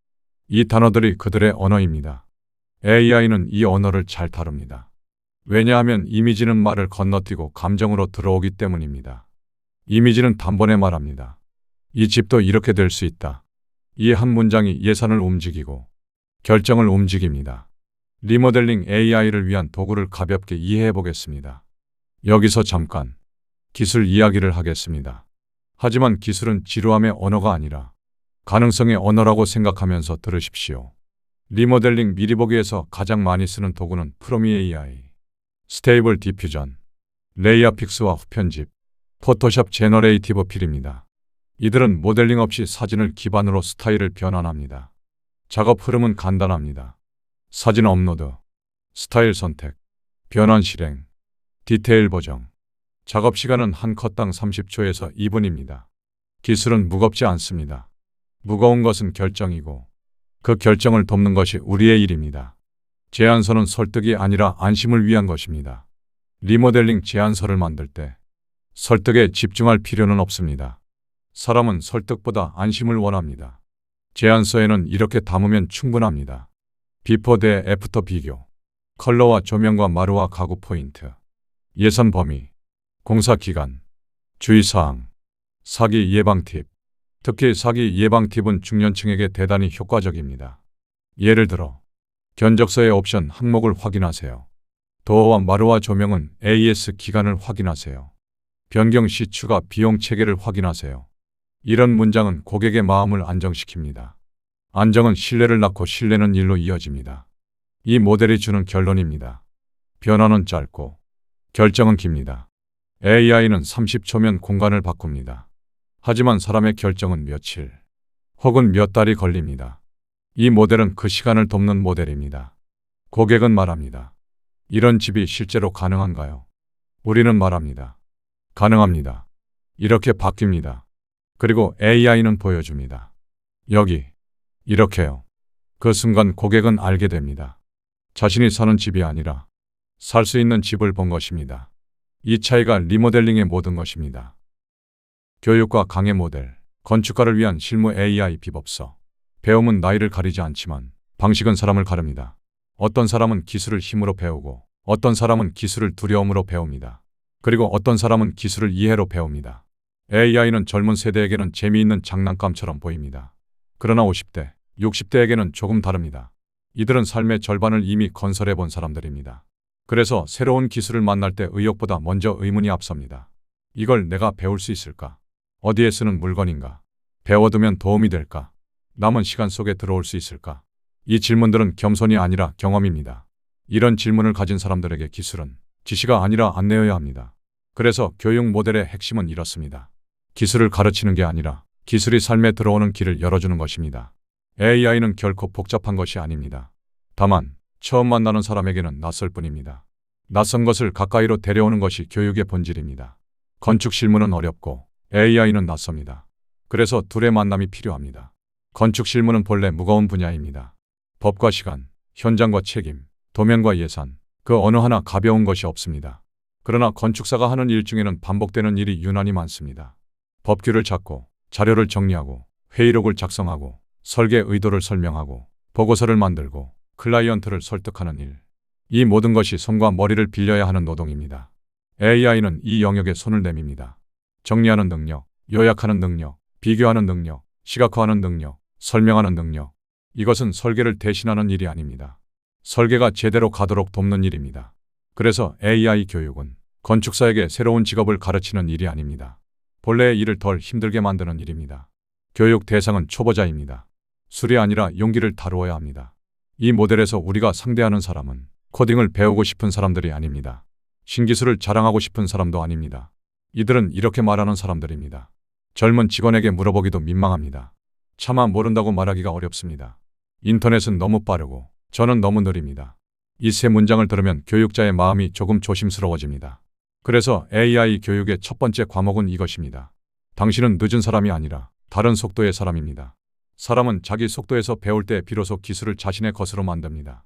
[SPEAKER 1] 이 단어들이 그들의 언어입니다. AI는 이 언어를 잘 다룹니다. 왜냐하면 이미지는 말을 건너뛰고 감정으로 들어오기 때문입니다. 이미지는 단번에 말합니다. 이 집도 이렇게 될 수 있다. 이 한 문장이 예산을 움직이고 결정을 움직입니다. 리모델링 AI를 위한 도구를 가볍게 이해해 보겠습니다. 여기서 잠깐 기술 이야기를 하겠습니다. 하지만 기술은 지루함의 언어가 아니라 가능성의 언어라고 생각하면서 들으십시오. 리모델링 미리보기에서 가장 많이 쓰는 도구는 프로미 AI, 스테이블 디퓨전, 레이어 픽스와 후편집, 포토샵 제너레이티브 필입니다. 이들은 모델링 없이 사진을 기반으로 스타일을 변환합니다. 작업 흐름은 간단합니다. 사진 업로드, 스타일 선택, 변환 실행, 디테일 보정. 작업 시간은 한 컷당 30초에서 2분입니다. 기술은 무겁지 않습니다. 무거운 것은 결정이고 그 결정을 돕는 것이 우리의 일입니다. 제안서는 설득이 아니라 안심을 위한 것입니다. 리모델링 제안서를 만들 때 설득에 집중할 필요는 없습니다. 사람은 설득보다 안심을 원합니다. 제안서에는 이렇게 담으면 충분합니다. 비포 대 애프터 비교, 컬러와 조명과 마루와 가구 포인트, 예산 범위, 공사 기간, 주의사항, 사기 예방 팁. 특히 사기 예방 팁은 중년층에게 대단히 효과적입니다. 예를 들어 견적서의 옵션 항목을 확인하세요. 도어와 마루와 조명은 AS 기간을 확인하세요. 변경 시 추가 비용 체계를 확인하세요. 이런 문장은 고객의 마음을 안정시킵니다. 안정은 신뢰를 낳고 신뢰는 일로 이어집니다. 이 모델이 주는 결론입니다. 변화는 짧고 결정은 깁니다. AI는 30초면 공간을 바꿉니다. 하지만 사람의 결정은 며칠 혹은 몇 달이 걸립니다. 이 모델은 그 시간을 돕는 모델입니다. 고객은 말합니다. 이런 집이 실제로 가능한가요? 우리는 말합니다. 가능합니다. 이렇게 바뀝니다. 그리고 AI는 보여줍니다. 여기, 이렇게요. 그 순간 고객은 알게 됩니다. 자신이 사는 집이 아니라 살 수 있는 집을 본 것입니다. 이 차이가 리모델링의 모든 것입니다. 교육과 강의 모델, 건축가를 위한 실무 AI 비법서. 배움은 나이를 가리지 않지만 방식은 사람을 가릅니다. 어떤 사람은 기술을 힘으로 배우고 어떤 사람은 기술을 두려움으로 배웁니다. 그리고 어떤 사람은 기술을 이해로 배웁니다. AI는 젊은 세대에게는 재미있는 장난감처럼 보입니다. 그러나 50대, 60대에게는 조금 다릅니다. 이들은 삶의 절반을 이미 건설해 본 사람들입니다. 그래서 새로운 기술을 만날 때 의욕보다 먼저 의문이 앞섭니다. 이걸 내가 배울 수 있을까? 어디에 쓰는 물건인가? 배워두면 도움이 될까? 남은 시간 속에 들어올 수 있을까? 이 질문들은 겸손이 아니라 경험입니다. 이런 질문을 가진 사람들에게 기술은 지시가 아니라 안내여야 합니다. 그래서 교육 모델의 핵심은 이렇습니다. 기술을 가르치는 게 아니라 기술이 삶에 들어오는 길을 열어주는 것입니다. AI는 결코 복잡한 것이 아닙니다. 다만 처음 만나는 사람에게는 낯설 뿐입니다. 낯선 것을 가까이로 데려오는 것이 교육의 본질입니다. 건축 실무는 어렵고 AI는 낯섭니다. 그래서 둘의 만남이 필요합니다. 건축 실무는 본래 무거운 분야입니다. 법과 시간, 현장과 책임, 도면과 예산, 그 어느 하나 가벼운 것이 없습니다. 그러나 건축사가 하는 일 중에는 반복되는 일이 유난히 많습니다. 법규를 찾고 자료를 정리하고 회의록을 작성하고 설계 의도를 설명하고 보고서를 만들고 클라이언트를 설득하는 일. 이 모든 것이 손과 머리를 빌려야 하는 노동입니다. AI는 이 영역에 손을 내밉니다. 정리하는 능력, 요약하는 능력, 비교하는 능력, 시각화하는 능력, 설명하는 능력. 이것은 설계를 대신하는 일이 아닙니다. 설계가 제대로 가도록 돕는 일입니다. 그래서 AI 교육은 건축사에게 새로운 직업을 가르치는 일이 아닙니다. 본래의 일을 덜 힘들게 만드는 일입니다. 교육 대상은 초보자입니다. 술이 아니라 용기를 다루어야 합니다. 이 모델에서 우리가 상대하는 사람은 코딩을 배우고 싶은 사람들이 아닙니다. 신기술을 자랑하고 싶은 사람도 아닙니다. 이들은 이렇게 말하는 사람들입니다. 젊은 직원에게 물어보기도 민망합니다. 차마 모른다고 말하기가 어렵습니다. 인터넷은 너무 빠르고 저는 너무 느립니다. 이 세 문장을 들으면 교육자의 마음이 조금 조심스러워집니다. 그래서 AI 교육의 첫 번째 과목은 이것입니다. 당신은 늦은 사람이 아니라 다른 속도의 사람입니다. 사람은 자기 속도에서 배울 때 비로소 기술을 자신의 것으로 만듭니다.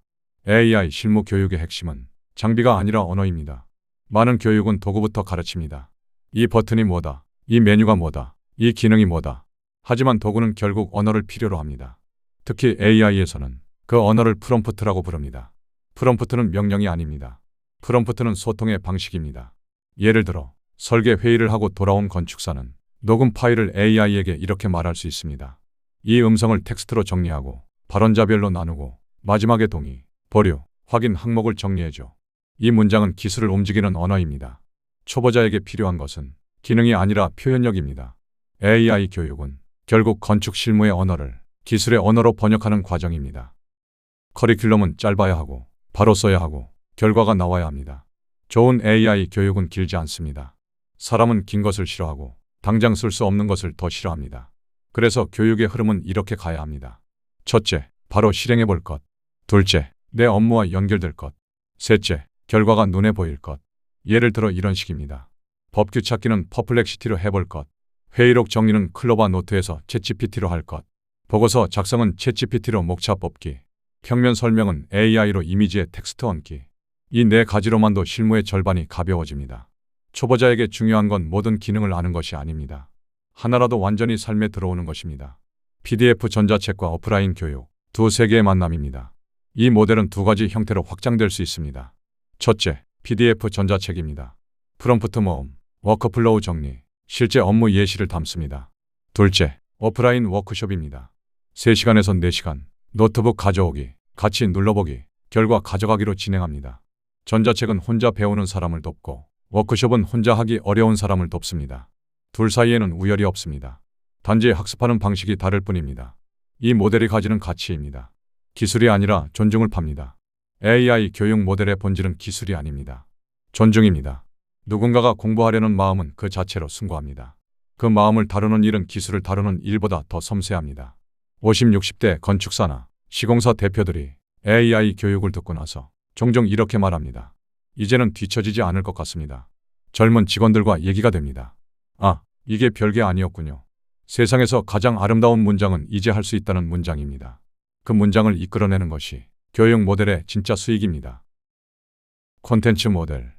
[SPEAKER 1] AI 실무 교육의 핵심은 장비가 아니라 언어입니다. 많은 교육은 도구부터 가르칩니다. 이 버튼이 뭐다, 이 메뉴가 뭐다, 이 기능이 뭐다. 하지만 도구는 결국 언어를 필요로 합니다. 특히 AI에서는 그 언어를 프롬프트라고 부릅니다. 프롬프트는 명령이 아닙니다. 프롬프트는 소통의 방식입니다. 예를 들어 설계 회의를 하고 돌아온 건축사는 녹음 파일을 AI에게 이렇게 말할 수 있습니다. 이 음성을 텍스트로 정리하고 발언자별로 나누고 마지막에 동의, 보류, 확인 항목을 정리해줘. 이 문장은 기술을 움직이는 언어입니다. 초보자에게 필요한 것은 기능이 아니라 표현력입니다. AI 교육은 결국 건축 실무의 언어를 기술의 언어로 번역하는 과정입니다. 커리큘럼은 짧아야 하고 바로 써야 하고 결과가 나와야 합니다. 좋은 AI 교육은 길지 않습니다. 사람은 긴 것을 싫어하고 당장 쓸 수 없는 것을 더 싫어합니다. 그래서 교육의 흐름은 이렇게 가야 합니다. 첫째, 바로 실행해 볼 것. 둘째, 내 업무와 연결될 것. 셋째, 결과가 눈에 보일 것. 예를 들어 이런 식입니다. 법규 찾기는 퍼플렉시티로 해볼 것. 회의록 정리는 클로바 노트에서 챗GPT로 할 것. 보고서 작성은 챗GPT로 목차 뽑기. 평면 설명은 AI로 이미지에 텍스트 얹기. 이 네 가지로만도 실무의 절반이 가벼워집니다. 초보자에게 중요한 건 모든 기능을 아는 것이 아닙니다. 하나라도 완전히 삶에 들어오는 것입니다. PDF 전자책과 오프라인 교육, 두 세계의 만남입니다. 이 모델은 두 가지 형태로 확장될 수 있습니다. 첫째, PDF 전자책입니다. 프롬프트 모음, 워크플로우 정리, 실제 업무 예시를 담습니다. 둘째, 오프라인 워크숍입니다. 3시간에서 4시간, 노트북 가져오기, 같이 눌러보기, 결과 가져가기로 진행합니다. 전자책은 혼자 배우는 사람을 돕고 워크숍은 혼자 하기 어려운 사람을 돕습니다. 둘 사이에는 우열이 없습니다. 단지 학습하는 방식이 다를 뿐입니다. 이 모델이 가지는 가치입니다. 기술이 아니라 존중을 팝니다. AI 교육 모델의 본질은 기술이 아닙니다. 존중입니다. 누군가가 공부하려는 마음은 그 자체로 숭고합니다. 그 마음을 다루는 일은 기술을 다루는 일보다 더 섬세합니다. 50, 60대 건축사나 시공사 대표들이 AI 교육을 듣고 나서 종종 이렇게 말합니다. 이제는 뒤처지지 않을 것 같습니다. 젊은 직원들과 얘기가 됩니다. 아, 이게 별게 아니었군요. 세상에서 가장 아름다운 문장은 이제 할 수 있다는 문장입니다. 그 문장을 이끌어내는 것이 교육 모델의 진짜 수익입니다. 콘텐츠 모델.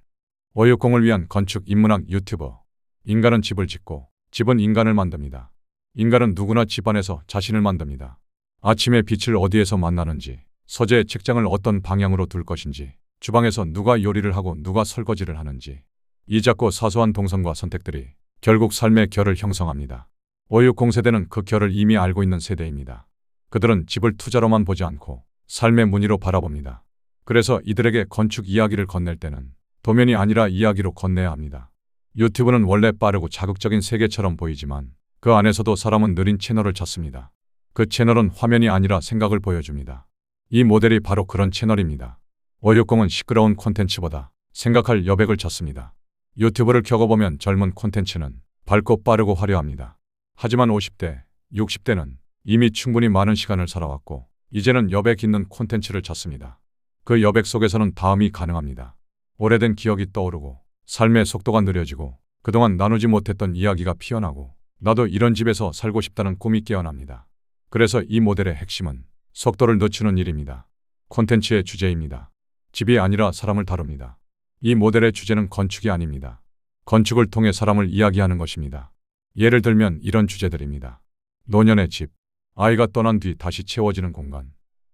[SPEAKER 1] 오육공을 위한 건축 인문학 유튜버. 인간은 집을 짓고 집은 인간을 만듭니다. 인간은 누구나 집 안에서 자신을 만듭니다. 아침에 빛을 어디에서 만나는지, 서재의 책장을 어떤 방향으로 둘 것인지, 주방에서 누가 요리를 하고 누가 설거지를 하는지, 이 작고 사소한 동선과 선택들이 결국 삶의 결을 형성합니다. 560 세대는 그 결을 이미 알고 있는 세대입니다. 그들은 집을 투자로만 보지 않고 삶의 문의로 바라봅니다. 그래서 이들에게 건축 이야기를 건넬 때는 도면이 아니라 이야기로 건네야 합니다. 유튜브는 원래 빠르고 자극적인 세계처럼 보이지만 그 안에서도 사람은 느린 채널을 찾습니다. 그 채널은 화면이 아니라 생각을 보여줍니다. 이 모델이 바로 그런 채널입니다. 560은 시끄러운 콘텐츠보다 생각할 여백을 찾습니다. 유튜브를 켜고보면 젊은 콘텐츠는 밝고 빠르고 화려합니다. 하지만 50대, 60대는 이미 충분히 많은 시간을 살아왔고 이제는 여백 있는 콘텐츠를 찾습니다. 그 여백 속에서는 다음이 가능합니다. 오래된 기억이 떠오르고 삶의 속도가 느려지고 그동안 나누지 못했던 이야기가 피어나고 나도 이런 집에서 살고 싶다는 꿈이 깨어납니다. 그래서 이 모델의 핵심은 속도를 늦추는 일입니다. 콘텐츠의 주제입니다. 집이 아니라 사람을 다룹니다. 이 모델의 주제는 건축이 아닙니다. 건축을 통해 사람을 이야기하는 것입니다. 예를 들면 이런 주제들입니다. 노년의 집, 아이가 떠난 뒤 다시 채워지는 공간,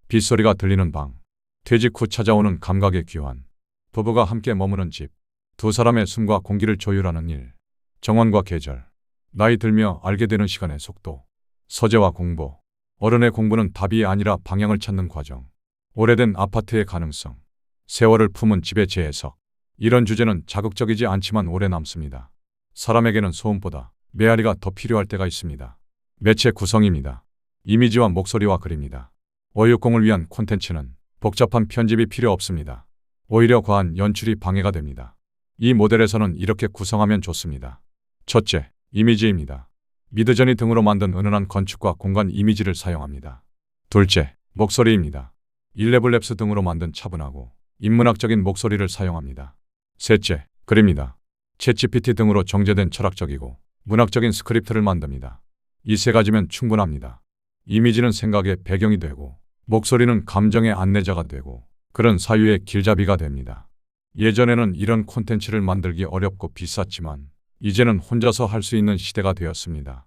[SPEAKER 1] 빗소리가 들리는 방, 퇴직 후 찾아오는 감각의 귀환, 부부가 함께 머무는 집, 두 사람의 숨과 공기를 조율하는 일, 정원과 계절, 나이 들며 알게 되는 시간의 속도, 서재와 공부, 어른의 공부는 답이 아니라 방향을 찾는 과정, 오래된 아파트의 가능성, 세월을 품은 집의 재해석. 이런 주제는 자극적이지 않지만 오래 남습니다. 사람에게는 소음보다 메아리가 더 필요할 때가 있습니다. 매체 구성입니다. 이미지와 목소리와 그림입니다. 560을 위한 콘텐츠는 복잡한 편집이 필요 없습니다. 오히려 과한 연출이 방해가 됩니다. 이 모델에서는 이렇게 구성하면 좋습니다. 첫째, 이미지입니다. 미드저니 등으로 만든 은은한 건축과 공간 이미지를 사용합니다. 둘째, 목소리입니다. 일레블랩스 등으로 만든 차분하고 인문학적인 목소리를 사용합니다. 셋째, 글입니다. 챗GPT 등으로 정제된 철학적이고 문학적인 스크립트를 만듭니다. 이 세 가지면 충분합니다. 이미지는 생각의 배경이 되고 목소리는 감정의 안내자가 되고 글은 사유의 길잡이가 됩니다. 예전에는 이런 콘텐츠를 만들기 어렵고 비쌌지만 이제는 혼자서 할 수 있는 시대가 되었습니다.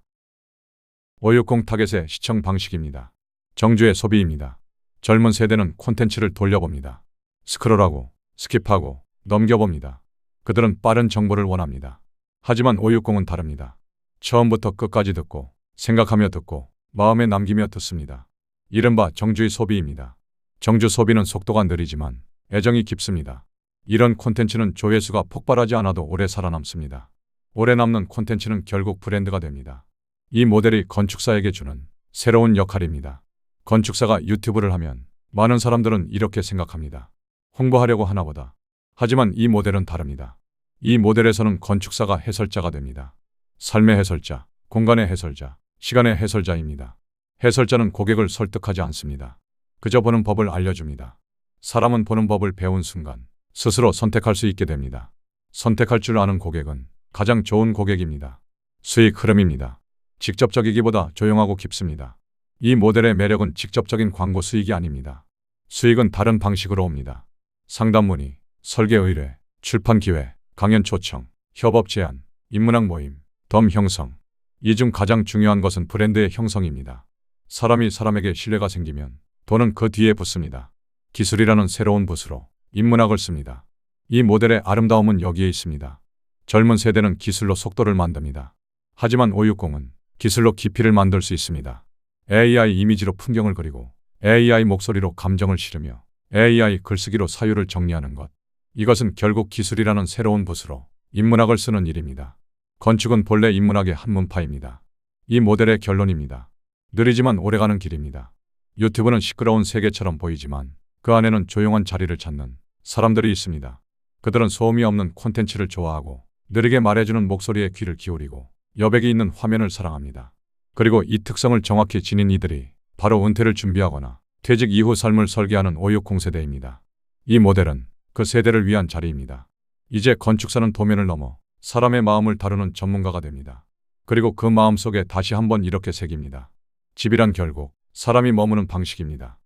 [SPEAKER 1] 560 타겟의 시청 방식입니다. 정주의 소비입니다. 젊은 세대는 콘텐츠를 돌려봅니다. 스크롤하고 스킵하고 넘겨봅니다. 그들은 빠른 정보를 원합니다. 하지만 560은 다릅니다. 처음부터 끝까지 듣고 생각하며 듣고 마음에 남기며 듣습니다. 이른바 정주의 소비입니다. 정주 소비는 속도가 느리지만 애정이 깊습니다. 이런 콘텐츠는 조회수가 폭발하지 않아도 오래 살아남습니다. 오래 남는 콘텐츠는 결국 브랜드가 됩니다. 이 모델이 건축사에게 주는 새로운 역할입니다. 건축사가 유튜브를 하면 많은 사람들은 이렇게 생각합니다. 홍보하려고 하나보다. 하지만 이 모델은 다릅니다. 이 모델에서는 건축사가 해설자가 됩니다. 삶의 해설자, 공간의 해설자, 시간의 해설자입니다. 해설자는 고객을 설득하지 않습니다. 그저 보는 법을 알려줍니다. 사람은 보는 법을 배운 순간 스스로 선택할 수 있게 됩니다. 선택할 줄 아는 고객은 가장 좋은 고객입니다. 수익 흐름입니다. 직접적이기보다 조용하고 깊습니다. 이 모델의 매력은 직접적인 광고 수익이 아닙니다. 수익은 다른 방식으로 옵니다. 상담 문의, 설계 의뢰, 출판 기회, 강연 초청, 협업 제안, 인문학 모임, 덤 형성. 이 중 가장 중요한 것은 브랜드의 형성입니다. 사람이 사람에게 신뢰가 생기면 돈은 그 뒤에 붙습니다. 기술이라는 새로운 붓으로 인문학을 씁니다. 이 모델의 아름다움은 여기에 있습니다. 젊은 세대는 기술로 속도를 만듭니다. 하지만 560은 기술로 깊이를 만들 수 있습니다. AI 이미지로 풍경을 그리고 AI 목소리로 감정을 실으며 AI 글쓰기로 사유를 정리하는 것. 이것은 결국 기술이라는 새로운 붓으로 인문학을 쓰는 일입니다. 건축은 본래 인문학의 한문파입니다. 이 모델의 결론입니다. 느리지만 오래가는 길입니다. 유튜브는 시끄러운 세계처럼 보이지만 그 안에는 조용한 자리를 찾는 사람들이 있습니다. 그들은 소음이 없는 콘텐츠를 좋아하고 느리게 말해주는 목소리에 귀를 기울이고 여백이 있는 화면을 사랑합니다. 그리고 이 특성을 정확히 지닌 이들이 바로 은퇴를 준비하거나 퇴직 이후 삶을 설계하는 560 세대입니다. 이 모델은 그 세대를 위한 자리입니다. 이제 건축사는 도면을 넘어 사람의 마음을 다루는 전문가가 됩니다. 그리고 그 마음 속에 다시 한번 이렇게 새깁니다. 집이란 결국 사람이 머무는 방식입니다.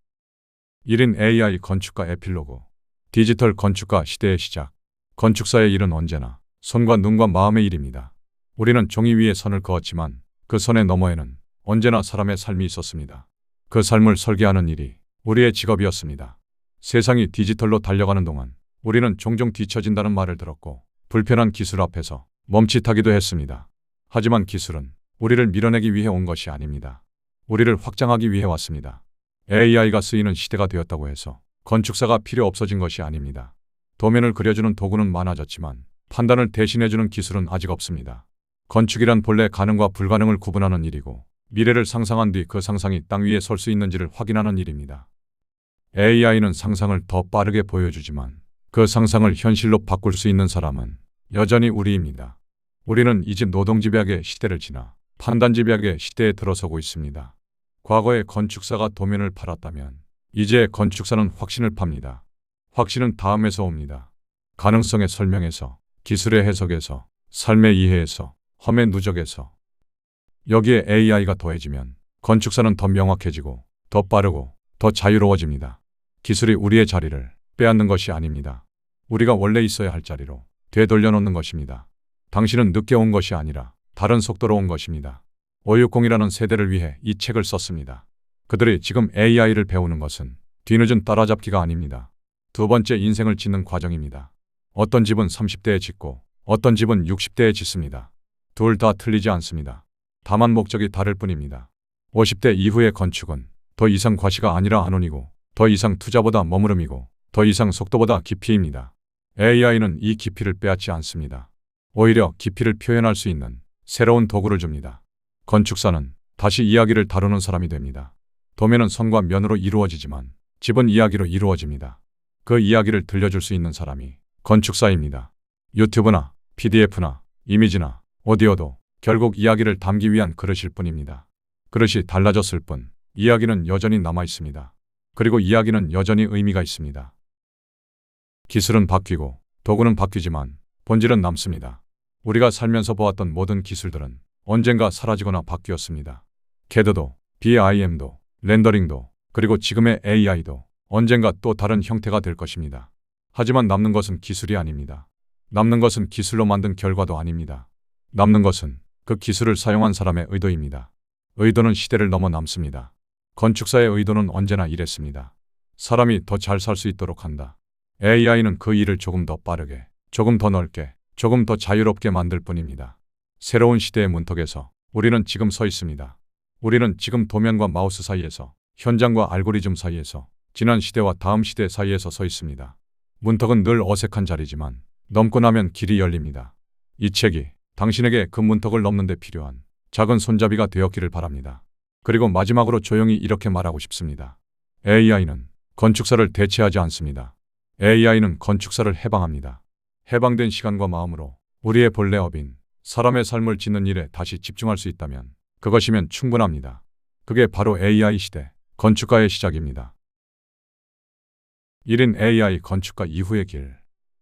[SPEAKER 1] 1인 AI 건축가 에필로그. 디지털 건축가 시대의 시작. 건축사의 일은 언제나 손과 눈과 마음의 일입니다. 우리는 종이 위에 선을 그었지만 그 선의 너머에는 언제나 사람의 삶이 있었습니다. 그 삶을 설계하는 일이 우리의 직업이었습니다. 세상이 디지털로 달려가는 동안 우리는 종종 뒤처진다는 말을 들었고 불편한 기술 앞에서 멈칫하기도 했습니다. 하지만 기술은 우리를 밀어내기 위해 온 것이 아닙니다. 우리를 확장하기 위해 왔습니다. AI가 쓰이는 시대가 되었다고 해서 건축사가 필요 없어진 것이 아닙니다. 도면을 그려주는 도구는 많아졌지만 판단을 대신해주는 기술은 아직 없습니다. 건축이란 본래 가능과 불가능을 구분하는 일이고 미래를 상상한 뒤 그 상상이 땅 위에 설 수 있는지를 확인하는 일입니다. AI는 상상을 더 빠르게 보여주지만 그 상상을 현실로 바꿀 수 있는 사람은 여전히 우리입니다. 우리는 이제 노동집약의 시대를 지나 판단집약의 시대에 들어서고 있습니다. 과거에 건축사가 도면을 팔았다면 이제 건축사는 확신을 팝니다. 확신은 다음에서 옵니다. 가능성의 설명에서, 기술의 해석에서, 삶의 이해에서, 험의 누적에서. 여기에 AI가 더해지면 건축사는 더 명확해지고 더 빠르고 더 자유로워집니다. 기술이 우리의 자리를 빼앗는 것이 아닙니다. 우리가 원래 있어야 할 자리로 되돌려놓는 것입니다. 당신은 늦게 온 것이 아니라 다른 속도로 온 것입니다. 560이라는 세대를 위해 이 책을 썼습니다. 그들이 지금 AI를 배우는 것은 뒤늦은 따라잡기가 아닙니다. 두 번째 인생을 짓는 과정입니다. 어떤 집은 30대에 짓고 어떤 집은 60대에 짓습니다. 둘 다 틀리지 않습니다. 다만 목적이 다를 뿐입니다. 50대 이후의 건축은 더 이상 과시가 아니라 안온이고 더 이상 투자보다 머무름이고 더 이상 속도보다 깊이입니다. AI는 이 깊이를 빼앗지 않습니다. 오히려 깊이를 표현할 수 있는 새로운 도구를 줍니다. 건축사는 다시 이야기를 다루는 사람이 됩니다. 도면은 선과 면으로 이루어지지만 집은 이야기로 이루어집니다. 그 이야기를 들려줄 수 있는 사람이 건축사입니다. 유튜브나 PDF나 이미지나 오디오도 결국 이야기를 담기 위한 그릇일 뿐입니다. 그릇이 달라졌을 뿐 이야기는 여전히 남아 있습니다. 그리고 이야기는 여전히 의미가 있습니다. 기술은 바뀌고 도구는 바뀌지만 본질은 남습니다. 우리가 살면서 보았던 모든 기술들은 언젠가 사라지거나 바뀌었습니다. CAD도, BIM도, 렌더링도, 그리고 지금의 AI도 언젠가 또 다른 형태가 될 것입니다. 하지만 남는 것은 기술이 아닙니다. 남는 것은 기술로 만든 결과도 아닙니다. 남는 것은 그 기술을 사용한 사람의 의도입니다. 의도는 시대를 넘어 남습니다. 건축사의 의도는 언제나 이랬습니다. 사람이 더 잘 살 수 있도록 한다. AI는 그 일을 조금 더 빠르게, 조금 더 넓게, 조금 더 자유롭게 만들 뿐입니다. 새로운 시대의 문턱에서 우리는 지금 서 있습니다. 우리는 지금 도면과 마우스 사이에서, 현장과 알고리즘 사이에서, 지난 시대와 다음 시대 사이에서 서 있습니다. 문턱은 늘 어색한 자리지만 넘고 나면 길이 열립니다. 이 책이 당신에게 그 문턱을 넘는 데 필요한 작은 손잡이가 되었기를 바랍니다. 그리고 마지막으로 조용히 이렇게 말하고 싶습니다. AI는 건축사를 대체하지 않습니다. AI는 건축사를 해방합니다. 해방된 시간과 마음으로 우리의 본래 업인 사람의 삶을 짓는 일에 다시 집중할 수 있다면 그것이면 충분합니다. 그게 바로 AI 시대, 건축가의 시작입니다. 1인 AI 건축가 이후의 길.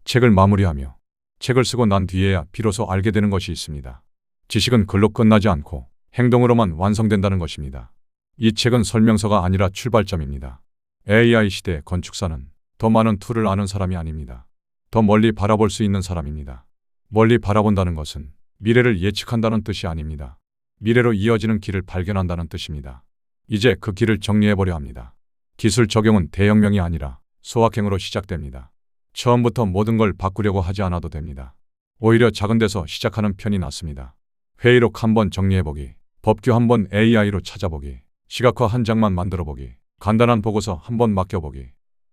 [SPEAKER 1] 책을 마무리하며 책을 쓰고 난 뒤에야 비로소 알게 되는 것이 있습니다. 지식은 글로 끝나지 않고 행동으로만 완성된다는 것입니다. 이 책은 설명서가 아니라 출발점입니다. AI 시대의 건축사는 더 많은 툴을 아는 사람이 아닙니다. 더 멀리 바라볼 수 있는 사람입니다. 멀리 바라본다는 것은 미래를 예측한다는 뜻이 아닙니다. 미래로 이어지는 길을 발견한다는 뜻입니다. 이제 그 길을 정리해보려 합니다. 기술 적용은 대혁명이 아니라 소확행으로 시작됩니다. 처음부터 모든 걸 바꾸려고 하지 않아도 됩니다. 오히려 작은 데서 시작하는 편이 낫습니다. 회의록 한번 정리해보기, 법규 한번 AI로 찾아보기, 시각화 한 장만 만들어보기, 간단한 보고서 한번 맡겨보기.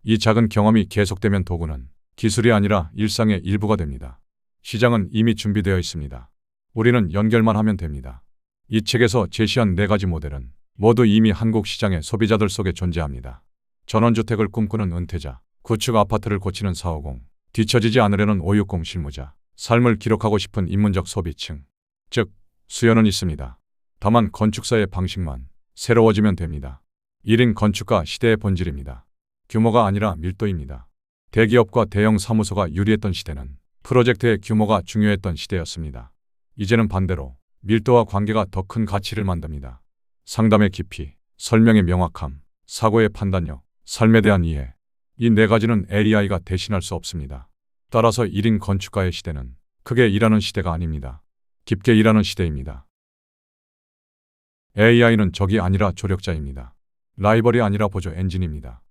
[SPEAKER 1] 이 작은 경험이 계속되면 도구는 기술이 아니라 일상의 일부가 됩니다. 시장은 이미 준비되어 있습니다. 우리는 연결만 하면 됩니다. 이 책에서 제시한 4가지 모델은 모두 이미 한국 시장의 소비자들 속에 존재합니다. 전원주택을 꿈꾸는 은퇴자, 구축 아파트를 고치는 450, 뒤처지지 않으려는 560 실무자, 삶을 기록하고 싶은 인문적 소비층, 즉 수요는 있습니다. 다만 건축사의 방식만 새로워지면 됩니다. 1인 건축가 시대의 본질입니다. 규모가 아니라 밀도입니다. 대기업과 대형 사무소가 유리했던 시대는 프로젝트의 규모가 중요했던 시대였습니다. 이제는 반대로 밀도와 관계가 더 큰 가치를 만듭니다. 상담의 깊이, 설명의 명확함, 사고의 판단력, 삶에 대한 이해. 이 네 가지는 AI가 대신할 수 없습니다. 따라서 1인 건축가의 시대는 크게 일하는 시대가 아닙니다. 깊게 일하는 시대입니다. AI는 적이 아니라 조력자입니다. 라이벌이 아니라 보조 엔진입니다.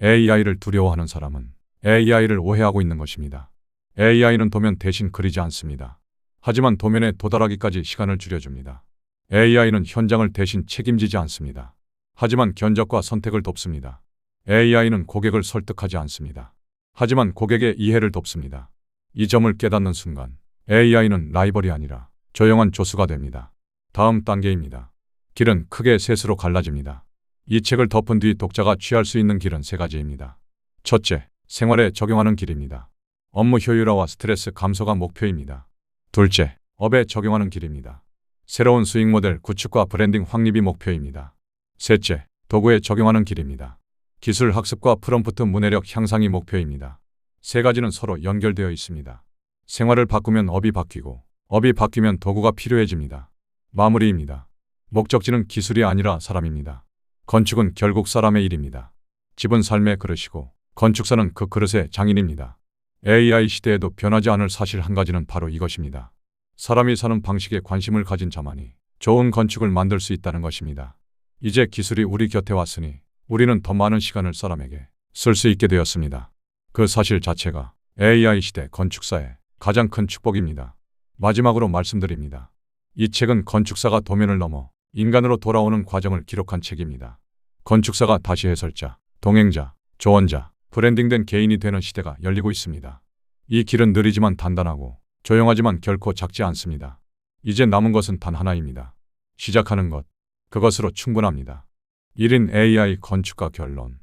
[SPEAKER 1] AI를 두려워하는 사람은 AI를 오해하고 있는 것입니다. AI는 도면 대신 그리지 않습니다. 하지만 도면에 도달하기까지 시간을 줄여줍니다. AI는 현장을 대신 책임지지 않습니다. 하지만 견적과 선택을 돕습니다. AI는 고객을 설득하지 않습니다. 하지만 고객의 이해를 돕습니다. 이 점을 깨닫는 순간 AI는 라이벌이 아니라 조용한 조수가 됩니다. 다음 단계입니다. 길은 크게 셋으로 갈라집니다. 이 책을 덮은 뒤 독자가 취할 수 있는 길은 세 가지입니다. 첫째, 생활에 적용하는 길입니다. 업무 효율화와 스트레스 감소가 목표입니다. 둘째, 업에 적용하는 길입니다. 새로운 수익 모델 구축과 브랜딩 확립이 목표입니다. 셋째, 도구에 적용하는 길입니다. 기술 학습과 프롬프트 문해력 향상이 목표입니다. 세 가지는 서로 연결되어 있습니다. 생활을 바꾸면 업이 바뀌고, 업이 바뀌면 도구가 필요해집니다. 마무리입니다. 목적지는 기술이 아니라 사람입니다. 건축은 결국 사람의 일입니다. 집은 삶의 그릇이고, 건축사는 그 그릇의 장인입니다. AI 시대에도 변하지 않을 사실 한 가지는 바로 이것입니다. 사람이 사는 방식에 관심을 가진 자만이 좋은 건축을 만들 수 있다는 것입니다. 이제 기술이 우리 곁에 왔으니 우리는 더 많은 시간을 사람에게 쓸 수 있게 되었습니다. 그 사실 자체가 AI 시대 건축사의 가장 큰 축복입니다. 마지막으로 말씀드립니다. 이 책은 건축사가 도면을 넘어 인간으로 돌아오는 과정을 기록한 책입니다. 건축사가 다시 해설자, 동행자, 조언자, 브랜딩된 개인이 되는 시대가 열리고 있습니다. 이 길은 느리지만 단단하고 조용하지만 결코 작지 않습니다. 이제 남은 것은 단 하나입니다. 시작하는 것. 그것으로 충분합니다. 1인 AI 건축가 결론.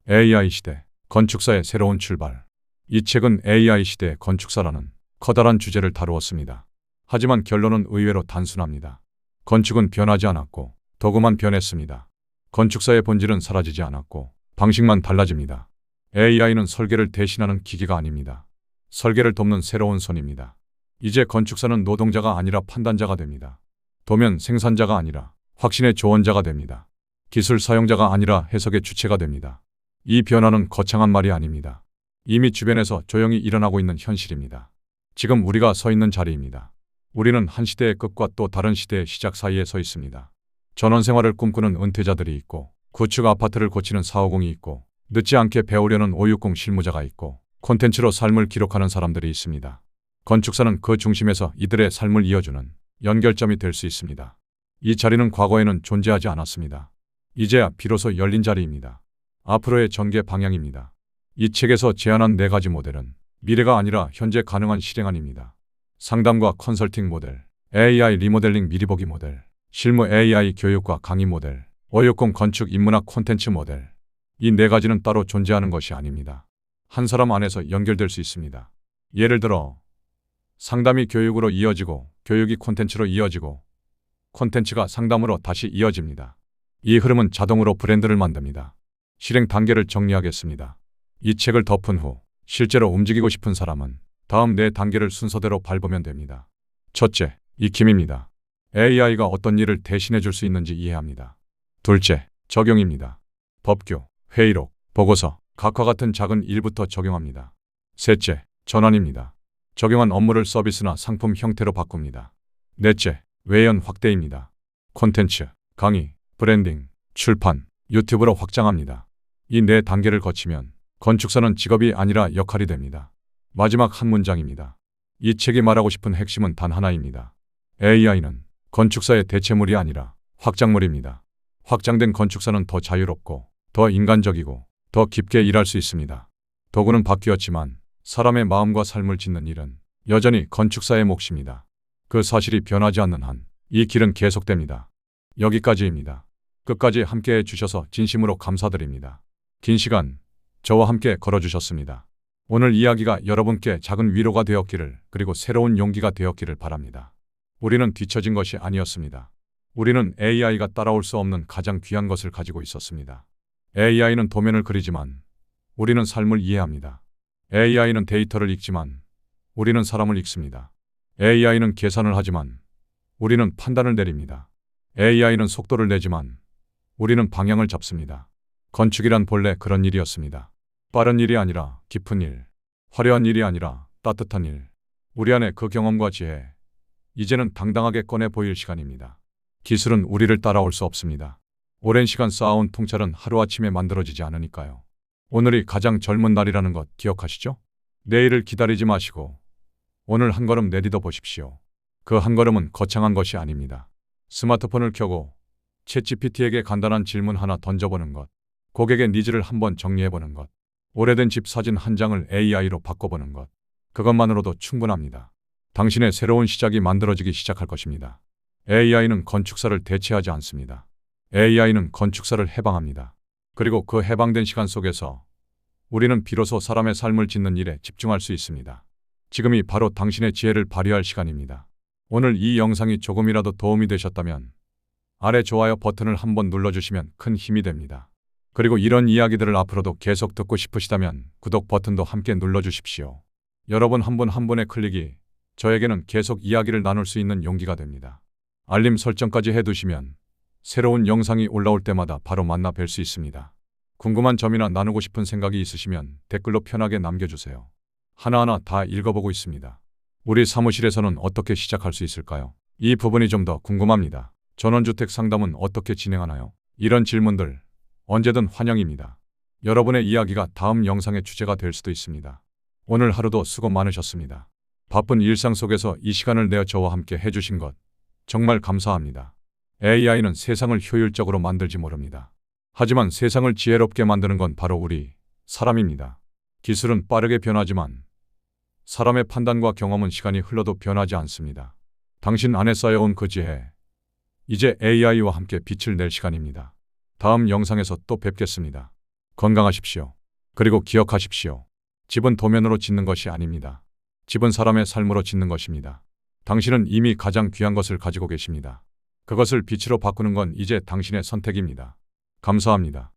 [SPEAKER 1] AI 시대, 건축사의 새로운 출발. 이 책은 AI 시대의 건축사라는 커다란 주제를 다루었습니다. 하지만 결론은 의외로 단순합니다. 건축은 변하지 않았고 도구만 변했습니다. 건축사의 본질은 사라지지 않았고 방식만 달라집니다. AI는 설계를 대신하는 기기가 아닙니다. 설계를 돕는 새로운 손입니다. 이제 건축사는 노동자가 아니라 판단자가 됩니다. 도면 생산자가 아니라 확신의 조언자가 됩니다. 기술 사용자가 아니라 해석의 주체가 됩니다. 이 변화는 거창한 말이 아닙니다. 이미 주변에서 조용히 일어나고 있는 현실입니다. 지금 우리가 서 있는 자리입니다. 우리는 한 시대의 끝과 또 다른 시대의 시작 사이에 서 있습니다. 전원생활을 꿈꾸는 은퇴자들이 있고, 구축 아파트를 고치는 450이 있고, 늦지 않게 배우려는 560 실무자가 있고, 콘텐츠로 삶을 기록하는 사람들이 있습니다. 건축사는 그 중심에서 이들의 삶을 이어주는 연결점이 될 수 있습니다. 이 자리는 과거에는 존재하지 않았습니다. 이제야 비로소 열린 자리입니다. 앞으로의 전개 방향입니다. 이 책에서 제안한 네 가지 모델은 미래가 아니라 현재 가능한 실행안입니다. 상담과 컨설팅 모델, AI 리모델링 미리보기 모델, 실무 AI 교육과 강의 모델, 560 건축 인문학 콘텐츠 모델. 이 네 가지는 따로 존재하는 것이 아닙니다. 한 사람 안에서 연결될 수 있습니다. 예를 들어 상담이 교육으로 이어지고 교육이 콘텐츠로 이어지고 콘텐츠가 상담으로 다시 이어집니다. 이 흐름은 자동으로 브랜드를 만듭니다. 실행 단계를 정리하겠습니다. 이 책을 덮은 후 실제로 움직이고 싶은 사람은 다음 네 단계를 순서대로 밟으면 됩니다. 첫째, 익힘입니다. AI가 어떤 일을 대신해 줄 수 있는지 이해합니다. 둘째, 적용입니다. 법규, 회의록, 보고서, 각과 같은 작은 일부터 적용합니다. 셋째, 전환입니다. 적용한 업무를 서비스나 상품 형태로 바꿉니다. 넷째, 외연 확대입니다. 콘텐츠, 강의, 브랜딩, 출판, 유튜브로 확장합니다. 이 네 단계를 거치면 건축사는 직업이 아니라 역할이 됩니다. 마지막 한 문장입니다. 이 책이 말하고 싶은 핵심은 단 하나입니다. AI는 건축사의 대체물이 아니라 확장물입니다. 확장된 건축사는 더 자유롭고 더 인간적이고 더 깊게 일할 수 있습니다. 도구는 바뀌었지만 사람의 마음과 삶을 짓는 일은 여전히 건축사의 몫입니다. 그 사실이 변하지 않는 한 이 길은 계속됩니다. 여기까지입니다. 끝까지 함께해 주셔서 진심으로 감사드립니다. 긴 시간 저와 함께 걸어주셨습니다. 오늘 이야기가 여러분께 작은 위로가 되었기를 그리고 새로운 용기가 되었기를 바랍니다. 우리는 뒤처진 것이 아니었습니다. 우리는 AI가 따라올 수 없는 가장 귀한 것을 가지고 있었습니다. AI는 도면을 그리지만 우리는 삶을 이해합니다. AI는 데이터를 읽지만 우리는 사람을 읽습니다. AI는 계산을 하지만 우리는 판단을 내립니다. AI는 속도를 내지만 우리는 방향을 잡습니다. 건축이란 본래 그런 일이었습니다. 빠른 일이 아니라 깊은 일, 화려한 일이 아니라 따뜻한 일. 우리 안에 그 경험과 지혜, 이제는 당당하게 꺼내 보일 시간입니다. 기술은 우리를 따라올 수 없습니다. 오랜 시간 쌓아온 통찰은 하루아침에 만들어지지 않으니까요. 오늘이 가장 젊은 날이라는 것 기억하시죠? 내일을 기다리지 마시고 오늘 한 걸음 내딛어 보십시오. 그 한 걸음은 거창한 것이 아닙니다. 스마트폰을 켜고 챗GPT에게 간단한 질문 하나 던져보는 것, 고객의 니즈를 한번 정리해보는 것, 오래된 집 사진 한 장을 AI로 바꿔보는 것, 그것만으로도 충분합니다. 당신의 새로운 시작이 만들어지기 시작할 것입니다. AI는 건축사를 대체하지 않습니다. AI는 건축사를 해방합니다. 그리고 그 해방된 시간 속에서 우리는 비로소 사람의 삶을 짓는 일에 집중할 수 있습니다. 지금이 바로 당신의 지혜를 발휘할 시간입니다. 오늘 이 영상이 조금이라도 도움이 되셨다면 아래 좋아요 버튼을 한번 눌러주시면 큰 힘이 됩니다. 그리고 이런 이야기들을 앞으로도 계속 듣고 싶으시다면 구독 버튼도 함께 눌러주십시오. 여러분 한 분 한 분의 클릭이 저에게는 계속 이야기를 나눌 수 있는 용기가 됩니다. 알림 설정까지 해두시면 새로운 영상이 올라올 때마다 바로 만나 뵐 수 있습니다. 궁금한 점이나 나누고 싶은 생각이 있으시면 댓글로 편하게 남겨주세요. 하나하나 다 읽어보고 있습니다. 우리 사무실에서는 어떻게 시작할 수 있을까요? 이 부분이 좀 더 궁금합니다. 전원주택 상담은 어떻게 진행하나요? 이런 질문들 언제든 환영입니다. 여러분의 이야기가 다음 영상의 주제가 될 수도 있습니다. 오늘 하루도 수고 많으셨습니다. 바쁜 일상 속에서 이 시간을 내어 저와 함께 해주신 것 정말 감사합니다. AI는 세상을 효율적으로 만들지 모릅니다. 하지만 세상을 지혜롭게 만드는 건 바로 우리 사람입니다. 기술은 빠르게 변하지만 사람의 판단과 경험은 시간이 흘러도 변하지 않습니다. 당신 안에 쌓여온 그 지혜, 이제 AI와 함께 빛을 낼 시간입니다. 다음 영상에서 또 뵙겠습니다. 건강하십시오. 그리고 기억하십시오. 집은 도면으로 짓는 것이 아닙니다. 집은 사람의 삶으로 짓는 것입니다. 당신은 이미 가장 귀한 것을 가지고 계십니다. 그것을 빛으로 바꾸는 건 이제 당신의 선택입니다. 감사합니다.